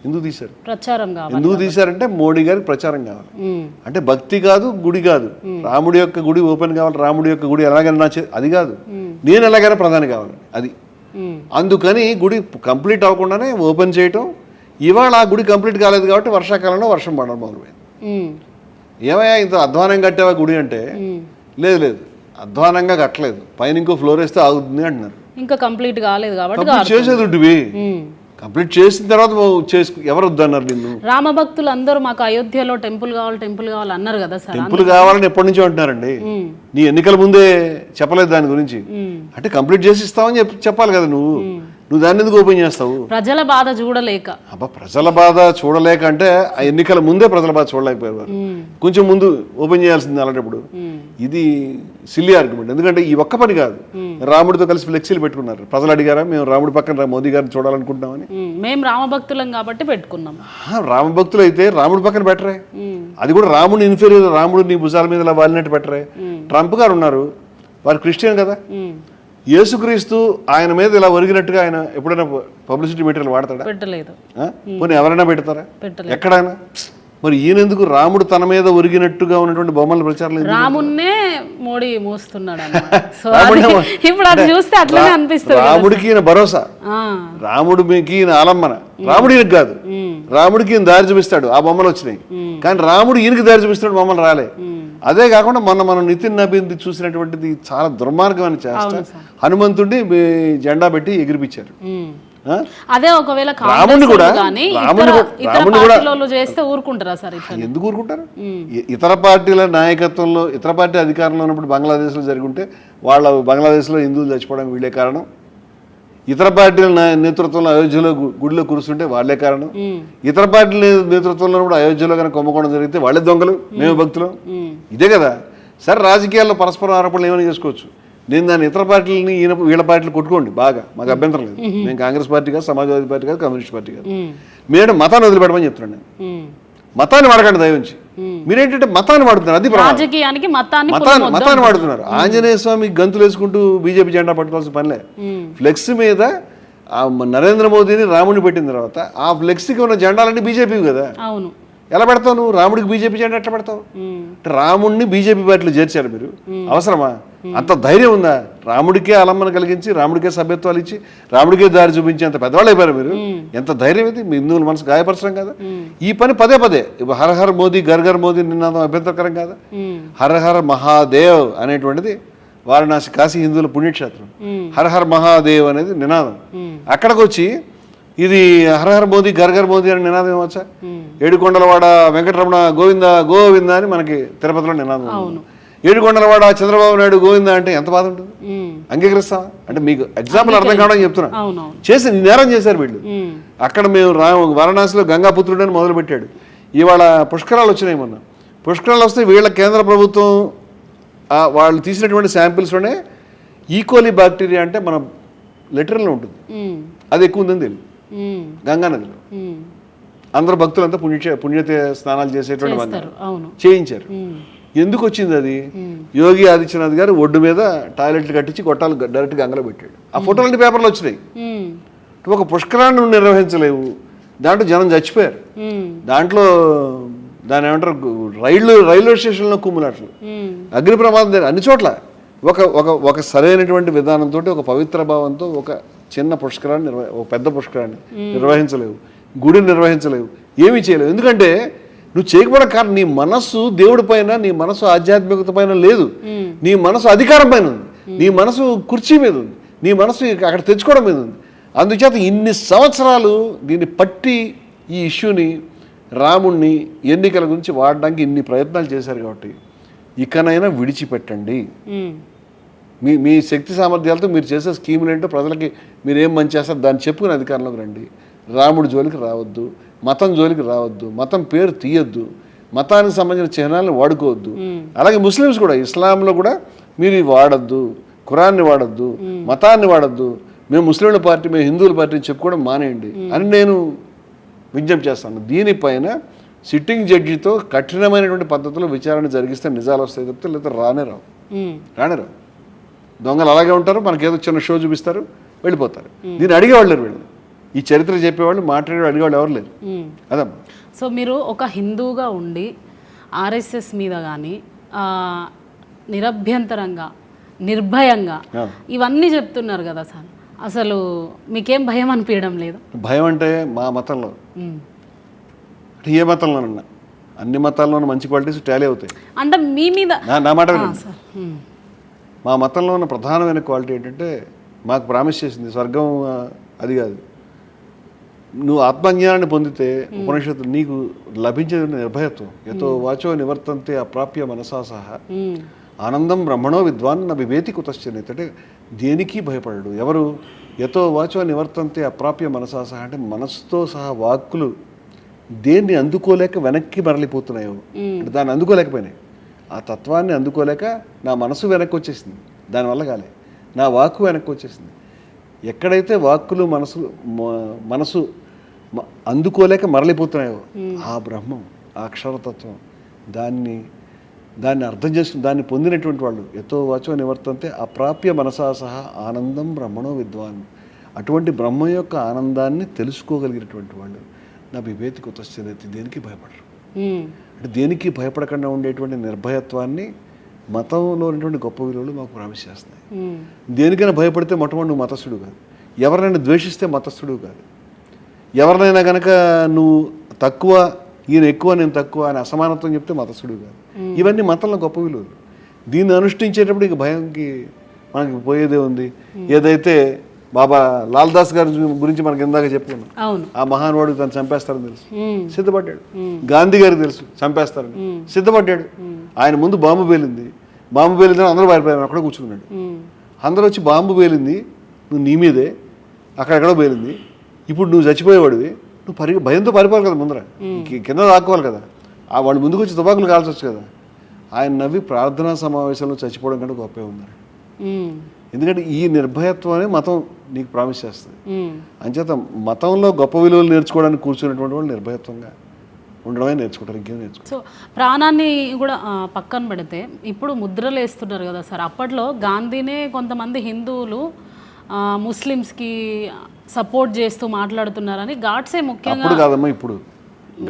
ఎందుకు తీశారు, ప్రచారం కావాలి. ఎందుకు తీశారంటే మోడీ గారికి ప్రచారం కావాలి. అంటే భక్తి కాదు, గుడి కాదు, రాముడి యొక్క గుడి ఓపెన్ కావాలి, రాముడి యొక్క గుడి ఎలాగైనా అది కాదు, నేను ఎలాగైనా ప్రధాని కావాలి అది. అందుకని గుడి కంప్లీట్ అవ్వకుండానే ఓపెన్ చేయటం. ఇవాళ ఆ గుడి కంప్లీట్ కాలేదు కాబట్టి వర్షాకాలంలో వర్షం పడడం మొదలుపోయింది. ఏమయ్యా ఇంత అధ్వానం కట్టావా గుడి అంటే, లేదు అధ్వానంగా కట్టలేదు, పైన ఇంకో ఫ్లోర్ వేస్తే ఆగుతుంది అంటున్నారు. ఇంకా కంప్లీట్ కాలేదు కాబట్టి చేసేది ఉంటివి, కంప్లీట్ చేసిన తర్వాత ఎవరు వద్దన్నారు నిన్ను? రామభక్తులు అందరూ మాకు అయోధ్యలో టెంపుల్ కావాలి అన్నారు కదా సార్. టెంపుల్ కావాలని ఎప్పటి నుంచో అంటున్నారండి. నీ ఎన్నికల ముందే చెప్పలేదు దాని గురించి. అంటే కంప్లీట్ చేసి ఇస్తావని చెప్పాలి కదా నువ్వు దాన్ని ఎందుకు ఓపెన్ చేస్తావు? ప్రజల బాధ చూడలేక. అబ్బా ప్రజల బాధ చూడలేక అంటే ఆ ఎన్నికల ముందే ప్రజల బాధ చూడలేకపోయారు, కొంచెం ముందు ఓపెన్ చేయాల్సింది అలాంటప్పుడు. ఇది సిల్లీ ఆర్గ్యుమెంట్. ఎందుకంటే ఈ ఒక్క పని కాదు, రాముడితో కలిసి ఫ్లెక్సీలు పెట్టుకున్నారు. ప్రజలు అడిగారా మేము రాముడి పక్కన మోదీ గారిని చూడాలనుకుంటున్నామని? మేము రామభక్తులం కాబట్టి పెట్టుకున్నాం. రామభక్తులు అయితే రాముడి పక్కన పెట్టరే, అది కూడా రాముడిని ఇన్ఫీరియర్, రాముడు నీ భుజాల మీద ఇలా వాలినట్టు పెట్టరే. ట్రంప్ గారు ఉన్నారు, వారు క్రిస్టియన్ కదా. యేసుక్రీస్తు ఆయన మీద ఇలా ఒరిగినట్టుగా ఆయన ఎప్పుడైనా పబ్లిసిటీ మెటీరియల్ వాడతాడా? పెట్టలేదు. పోనీ ఎవరైనా పెడతారా ఎక్కడైనా? మరి ఈయనెందుకు రాముడు తన మీద ఒరిగినట్టుగా ఉన్నటువంటి బొమ్మల ప్రచారం? రామున్నే మోడీ మోస్తున్నాడు ఇప్పుడు అది చూస్తే అట్లనే అనిపిస్తుంది. రాముడికి ఈయన భరోసా, రాముడికి ఈయన ఆలంబన. రాముడు ఈయనకు కాదు, రాముడికి ఈయన దారి చూపిస్తాడు. ఆ బొమ్మలు వచ్చినాయి, కానీ రాముడు ఈయనకి దారి చూపిస్తాడు, బొమ్మలు రాలే. అదే కాకుండా మనం నితిన్ నబీన్ చూసినటువంటిది చాలా దుర్మార్గమైన చేస్తా. హనుమంతుడిని జెండా పెట్టి ఎగిరిపించారు. అదే ఒకవేళ చేస్తే ఊరుకుంటారా సార్? ఎందుకు ఊరుకుంటారు? ఇతర పార్టీల నాయకత్వంలో, ఇతర పార్టీ అధికారంలో ఉన్నప్పుడు బంగ్లాదేశ్లో జరుగుంటే బంగ్లాదేశ్లో హిందువులు చచ్చిపోవడానికి వీళ్ళే కారణం. ఇతర పార్టీల నేతృత్వంలో అయోధ్యలో గుడిలో కూర్చుంటే వాళ్ళే కారణం. ఇతర పార్టీల నేతృత్వంలో కూడా అయోధ్యలో కనుక కుంభకోణం జరిగితే వాళ్ళే దొంగలు, మేము భక్తులు. ఇదే కదా. సరే రాజకీయాల్లో పరస్పరం ఆరోపణలు ఏమైనా చేసుకోవచ్చు. నేను దాన్ని ఇతర పార్టీలని వీళ్ళ పార్టీలు కొట్టుకోండి బాగా, మాకు అభ్యంతరం లేదు. మేము కాంగ్రెస్ పార్టీ కాదు, సమాజ్వాదీ పార్టీ కాదు, కమ్యూనిస్ట్ పార్టీ కాదు. మీరేంటే మతాన్ని వదిలిపెట్టమని చెప్తున్నాను నేను. మతాన్ని వాడకండి దయవుంచి. మీరేంటంటే మతాన్ని వాడుతున్నారు, అది రాజకీయానికి మతాన్ని వాడుతున్నారు. ఆంజనేయ స్వామి గంతులు వేసుకుంటూ బీజేపీ జెండా పట్టుకోవాల్సిన పనిలే. ఫ్లెక్స్ మీద నరేంద్ర మోదీని రాముడిని పెట్టిన తర్వాత ఆ ఫ్లెక్స్కి ఉన్న జెండాలన్నీ బీజేపీ కదా. అవును, ఎలా పెడతావు నువ్వు? రాముడికి బీజేపీ జెండా ఎట్లా పెడతావు? రాముడిని బీజేపీ పార్టీలో చేర్చారు మీరు. అవసరమా? అంత ధైర్యం ఉందా? రాముడికే ఆలంబన కలిగించి, రాముడికే సభ్యత్వాలు ఇచ్చి, రాముడికే దారి చూపించి అంత పెద్దవాళ్ళు అయిపోయారు మీరు. ఎంత ధైర్యం ఇది? మీ హిందువుల మనసు గాయపరచడం కదా ఈ పని? పదే ఇప్పుడు హర హర మోదీ, గర్ గర్ మోదీ నినాదం అభ్యంతరకరం కాదా? హర హర మహాదేవ్ అనేటువంటిది వారణాసి కాశీ హిందువుల పుణ్యక్షేత్రం. హర హర మహాదేవ్ అనేది నినాదం. అక్కడికి వచ్చి ఇది హరహర మోదీ, గర్గర్ మోదీ అని నినాదం ఏమొచ్చా? ఏడుకొండలవాడ వెంకటరమణ గోవింద గోవింద అని మనకి తిరుపతిలో నినాదం. ఏడుకొండలవాడ చంద్రబాబు నాయుడు గోవింద అంటే ఎంత బాధ ఉంటుంది? అంగీకరిస్తావా? అంటే మీకు ఎగ్జాంపుల్ అర్థం కావడం చెప్తున్నా. చేసి నేరం చేశారు వీళ్ళు. అక్కడ మేము వారణాసిలో గంగాపుత్రుడు అని మొదలు పెట్టాడు. ఇవాళ పుష్కరాలు వచ్చినాయి. మొన్న పుష్కరాలు వస్తే వీళ్ళ కేంద్ర ప్రభుత్వం వాళ్ళు తీసినటువంటి శాంపిల్స్లోనే ఈకోలీ బ్యాక్టీరియా అంటే మన లెటర్లో ఉంటుంది, అది ఎక్కువ ఉందని తెలియదు. గంగా నదిలో అందరు భక్తులంతా పుణ్యత స్నానాలు చేసేటువంటి చేయించారు. ఎందుకు వచ్చింది అది? యోగి ఆదిత్యనాథ్ గారు ఒడ్డు మీద టాయిలెట్లు కట్టించి గొట్టాలు డైరెక్ట్ గంగలో పెట్టాడు. ఆ ఫోటోలు పేపర్లు వచ్చినాయి. ఒక పుష్కరాన్ని నువ్వు నిర్వహించలేవు, దాంట్లో జనం చచ్చిపోయారు. దాంట్లో దాని ఏమంటారు, రైల్వే స్టేషన్లో కుమ్ములాట్లు, అగ్ని ప్రమాదం అన్ని చోట్ల. ఒక సరైనటువంటి విధానంతో, ఒక పవిత్ర భావంతో ఒక చిన్న పుష్కరాన్ని ఒక పెద్ద పుష్కరాన్ని నిర్వహించలేవు, గుడిని నిర్వహించలేవు, ఏమీ చేయలేవు. ఎందుకంటే నువ్వు చేయకపోవడం కారణం నీ మనస్సు దేవుడి పైన, నీ మనసు ఆధ్యాత్మికత పైన లేదు, నీ మనసు అధికారం పైన ఉంది, నీ మనసు కుర్చీ మీద ఉంది, నీ మనసు అక్కడ తెచ్చుకోవడం మీద ఉంది. అందుచేత ఇన్ని సంవత్సరాలు దీన్ని పట్టి ఈ ఇష్యూని, రాముణ్ణి ఎన్నికల గురించి వాడడానికి ఇన్ని ప్రయత్నాలు చేశారు. కాబట్టి ఇకనైనా విడిచిపెట్టండి. మీ శక్తి సామర్థ్యాలతో మీరు చేసే స్కీములు ఏంటో ప్రజలకి మీరు ఏం మంచి చేస్తారు దాన్ని చెప్పుకుని అధికారంలోకి రండి. రాముడి జోలికి రావద్దు, మతం జోలికి రావద్దు, మతం పేరు తీయొద్దు, మతానికి సంబంధించిన చిహ్నాలను వాడుకోవద్దు. అలాగే ముస్లిమ్స్ కూడా, ఇస్లాంలో కూడా మీరు వాడద్దు, ఖురాన్ని వాడద్దు, మతాన్ని వాడద్దు, మేము ముస్లింల పార్టీ, మేము హిందువుల పార్టీ చెప్పుకోవడం మానేయండి అని నేను విజ్ఞప్తి చేస్తాను. దీనిపైన సిట్టింగ్ జడ్జితో కఠినమైనటువంటి పద్ధతిలో విచారణ జరిగిస్తే నిజాలు వస్తాయి తప్పితే లేదా రానే రావు. దొంగలు అలాగే ఉంటారు, మనకేదో చిన్న షో చూపిస్తారు, వెళ్ళిపోతారు. దీన్ని అడిగేవాళ్ళు లేరు వీళ్ళు. ఈ చరిత్ర చెప్పేవాళ్ళు మాట్లాడేవాళ్ళు అడిగేవాళ్ళు ఎవరు లేరు. అదమ్మా. సో మీరు ఒక హిందూగా ఉండి ఆర్ఎస్ఎస్ మీద కానీ నిరభ్యంతరంగా నిర్భయంగా ఇవన్నీ చెప్తున్నారు కదా సార్, అసలు మీకేం భయం అనిపించడం లేదు? భయం అంటే మా మతంలో అంటే ఏ మతంలోనన్నా అన్ని మతాల్లోనూ మంచి క్వాలిటీస్ టాలీ అవుతాయి అంటే మీ మీద నా మాట వినండి. మా మతంలో ఉన్న ప్రధానమైన క్వాలిటీ ఏంటంటే మాకు ప్రామిస్ చేసింది స్వర్గం అది కాదు, నువ్వు ఆత్మజ్ఞానాన్ని పొందితే ఉపనిషత్తు నీకు లభించేది నిర్భయత్వం. యతో వాచో నివర్తంతే అప్రాప్య మనసా సహా ఆనందం బ్రహ్మణో విద్వాన్ నా వివేతి కుతశ్చనేత్. అంటే దేనికి భయపడడు ఎవరు. యతో వాచో నివర్తంతే అప్రాప్య మనసా సహా అంటే మనసుతో సహా వాక్కులు దేన్ని అందుకోలేక వెనక్కి మరలిపోతున్నాయో అంటే దాన్ని అందుకోలేకపోయినాయి. ఆ తత్వాన్ని అందుకోలేక నా మనసు వెనక్కి వచ్చేసింది, దానివల్ల కాలే. నా వాక్కు వెనక్కి వచ్చేసింది. ఎక్కడైతే వాక్కులు మనసు అందుకోలేక మరలిపోతున్నాయో ఆ బ్రహ్మం, ఆ అక్షరతత్వం, దాన్ని అర్థం చేసుకుని దాన్ని పొందినటువంటి వాళ్ళు యతో వాచో నివర్తంతే అప్రాప్య మనసా సహా ఆనందం బ్రహ్మణో విద్వాన్. అటువంటి బ్రహ్మ యొక్క ఆనందాన్ని తెలుసుకోగలిగినటువంటి వాళ్ళు నా వివేతి కుతశ్చనేతి, దేనికి భయపడరు. అంటే దేనికి భయపడకుండా ఉండేటువంటి నిర్భయత్వాన్ని మతంలో ఉన్నటువంటి గొప్ప విలువలు మాకు ప్రామిస్ చేస్తున్నాయి. దేనికైనా భయపడితే మొట్టమొదటి నువ్వు మతస్థుడు కాదు, ఎవరినైనా ద్వేషిస్తే మతస్థుడు కాదు, ఎవరినైనా కనుక నువ్వు తక్కువ ఈయన ఎక్కువ నేను తక్కువ అని అసమానత్వం చెప్తే మతస్థుడు కాదు. ఇవన్నీ మతంలో గొప్ప విలువలు. దీన్ని అనుష్ఠించేటప్పుడు ఇక భయంకి మనకి పోయేదే ఉంది. ఏదైతే బాబా లాల్దాస్ గారి గురించి మనకి ఇందాక చెప్పుకున్నాం, ఆ మహానువాడు తను చంపేస్తారని తెలుసు, సిద్ధపడ్డాడు. గాంధీ గారికి తెలుసు చంపేస్తారని, సిద్ధపడ్డాడు. ఆయన ముందు బాంబు పేలింది, అందరూ పారిపోయారు, అక్కడ కూర్చున్నాడు. అందరూ వచ్చి బాంబు పేలింది, నువ్వు నీ మీదే, అక్కడెక్కడో పేలింది, ఇప్పుడు నువ్వు చచ్చిపోయేవాడివి, నువ్వు భయంతో పారిపోవాలి కదా, ముందర కింద దాక్కోవాలి కదా, వాడు ముందుకు వచ్చి తుపాకులు కాల్చొచ్చు కదా. ఆయన నవ్వి ప్రార్థనా సమావేశంలో చచ్చిపోవడం కంటే గొప్పే ఉన్నారు. ఎందుకంటే ఈ నిర్భయత్వమే మతం నీకు ప్రామిస్ చేస్తుంది. అంచేత మతంలో గొప్ప విలువలు నేర్చుకోవడానికి కూర్చున్నటువంటి వాళ్ళు నిర్భయత్వంగా ఉండడమే నేర్చుకుంటారు, ఇంకేం నేర్చుకుంటారు. సో ప్రాణాన్ని కూడా పక్కన పెడితే ఇప్పుడు ముద్రలు వేస్తున్నారు కదా సార్, అప్పట్లో గాంధీనే కొంతమంది హిందువులు ముస్లిమ్స్కి సపోర్ట్ చేస్తూ మాట్లాడుతున్నారని గాడ్సే ముఖ్యంగా. అప్పుడు కాదమ్మా, ఇప్పుడు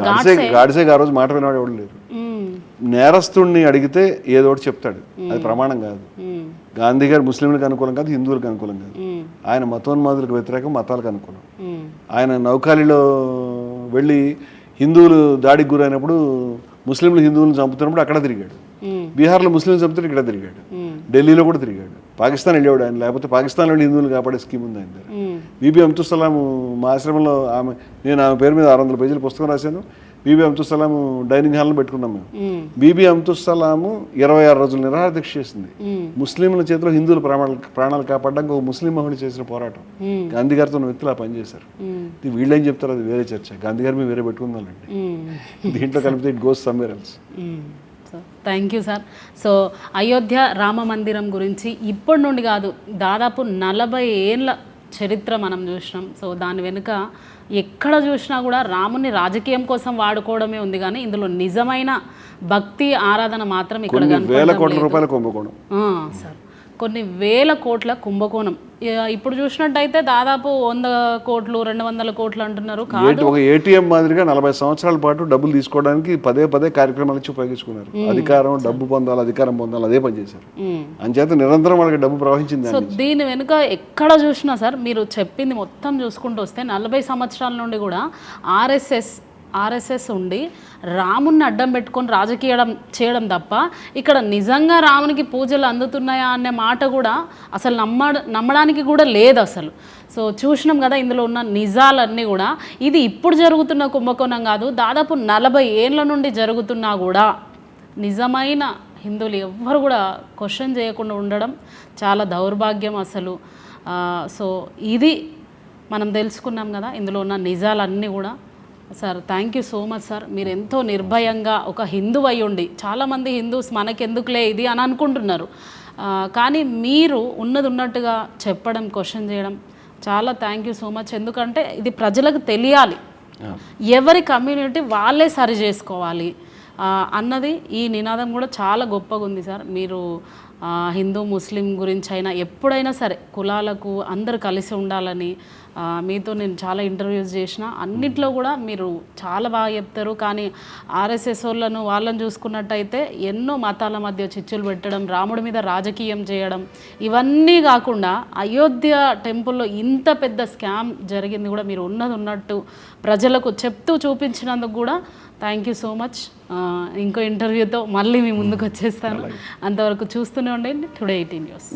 గాడ్సే ఆ రోజు మాట వినవాడు ఎవడు లేరు. నేరస్తుడిని అడిగితే ఏదో ఒకటి చెప్తాడు, అది ప్రమాణం కాదు. గాంధీ గారు ముస్లింలకు అనుకూలం కాదు, హిందువులకు అనుకూలం కాదు. ఆయన మతోన్మాదులకు వ్యతిరేకం, మతాలకు అనుకూలం. ఆయన నౌఖాళీలో వెళ్ళి హిందువులు దాడికి గురైనప్పుడు ముస్లింలు హిందువులను చంపుతున్నప్పుడు అక్కడ తిరిగాడు. బీహార్లో ముస్లింలు చంపుతుంటే ఇక్కడ తిరిగాడు. ఢిల్లీలో కూడా తిరిగాడు. పాకిస్తాన్ వెళ్ళేవాడు ఆయన, లేకపోతే పాకిస్తాన్లో వెళ్ళి హిందువులు కాపాడే స్కీమ్ ఉంది ఆయన దగ్గర. బీబీ అబ్దుల్ సలాం మా ఆశ్రమంలో నేను ఆమె పేరు మీద 600 పేజీల పుస్తకం రాశాను. బీబీ అబ్దుల్ సలాం డైనింగ్ హాల్లో పెట్టుకున్నాం మేము. బీబీ అబ్దుల్ సలాము 26 రోజులు నిరాహార దీక్ష చేసింది. ముస్లింల చేతిలో హిందువుల ప్రాణాలు కాపాడడానికి ఒక ముస్లిం మహిళ చేసిన పోరాటం. గాంధీ గారితో ఉన్న వ్యక్తులు ఆ పని చేశారు. వీళ్ళేం చెప్తారు, అది వేరే చర్చ. గాంధీ గారి మీద వేరే పెట్టుకుందామండి, దీంట్లో కలిపితే it goes somewhere else. Thank you sir. So Ayodhya Rama మందిరం గురించి ఇప్పటి నుండి కాదు, దాదాపు 40 ఏళ్ళ చరిత్ర మనం చూసినాం. సో దాని వెనుక ఎక్కడ చూసినా కూడా రాముని రాజకీయం కోసం వాడుకోవడమే ఉంది, కానీ ఇందులో నిజమైన భక్తి ఆరాధన మాత్రం ఇక్కడ సార్ కొన్ని వేల కోట్ల కుంభకోణం. ఇప్పుడు చూసినట్టయితే దాదాపు 100 కోట్లు 200 కోట్లు అంటున్నారు. ఒక ఏటీఎం మాదిరిగా 40 సంవత్సరాల పాటు డబ్బులు తీసుకోవడానికి పదే కార్యక్రమాలు ఇచ్చి ఉపయోగించుకున్నారు. అధికారం, డబ్బు పొందాలి, అధికారం పొందాలి, అదే పని చేశారు. అంచేత నిరంతరం వాళ్ళకి డబ్బు ప్రవహించింది. సో దీని వెనుక ఎక్కడ చూసినా సార్ మీరు చెప్పింది మొత్తం చూసుకుంటూ వస్తే 40 సంవత్సరాల నుండి కూడా ఆర్ఎస్ఎస్ ఉండి రాముని అడ్డం పెట్టుకొని రాజకీయం చేయడం తప్ప ఇక్కడ నిజంగా రామునికి పూజలు అందుతున్నాయా అనే మాట కూడా అసలు నమ్మడానికి కూడా లేదు అసలు. సో చూసినాం కదా ఇందులో ఉన్న నిజాలన్నీ కూడా. ఇది ఇప్పుడు జరుగుతున్న కుంభకోణం కాదు, దాదాపు 40 ఏళ్ళ నుండి జరుగుతున్నా కూడా నిజమైన హిందువులు ఎవ్వరు కూడా క్వశ్చన్ చేయకుండా ఉండడం చాలా దౌర్భాగ్యం అసలు. సో ఇది మనం తెలుసుకున్నాం కదా ఇందులో ఉన్న నిజాలన్నీ కూడా. Sir thank you so much sir. మీరు ఎంతో నిర్భయంగా ఒక హిందువు అయి ఉండి, చాలామంది హిందూస్ మనకెందుకులే ఇది అని అనుకుంటున్నారు, కానీ మీరు ఉన్నది ఉన్నట్టుగా చెప్పడం, క్వశ్చన్ చేయడం చాలా థ్యాంక్ యూ సో మచ్. ఎందుకంటే ఇది ప్రజలకు తెలియాలి, ఎవరి కమ్యూనిటీ వాళ్ళే సరి చేసుకోవాలి అన్నది ఈ నినాదం కూడా చాలా గొప్పగా ఉంది సార్. మీరు హిందూ ముస్లిం గురించి అయినా ఎప్పుడైనా సరే కులాలకు అందరు కలిసి ఉండాలని మీతో నేను చాలా ఇంటర్వ్యూస్ చేసిన అన్నిట్లో కూడా మీరు చాలా బాగా చెప్తారు. కానీ ఆర్ఎస్ఎస్ వాళ్ళని చూసుకున్నట్టయితే ఎన్నో మతాల మధ్య చిచ్చులు పెట్టడం, రాముడి మీద రాజకీయం చేయడం, ఇవన్నీ కాకుండా అయోధ్య టెంపుల్లో ఇంత పెద్ద స్కామ్ జరిగింది కూడా మీరు ఉన్నది ఉన్నట్టు ప్రజలకు చెప్తూ చూపించినందుకు కూడా థ్యాంక్ యూ సో మచ్. ఇంకో ఇంటర్వ్యూతో మళ్ళీ మీ ముందుకు వచ్చేస్తాను. అంతవరకు చూస్తూనే ఉండండి టుడే 18 న్యూస్.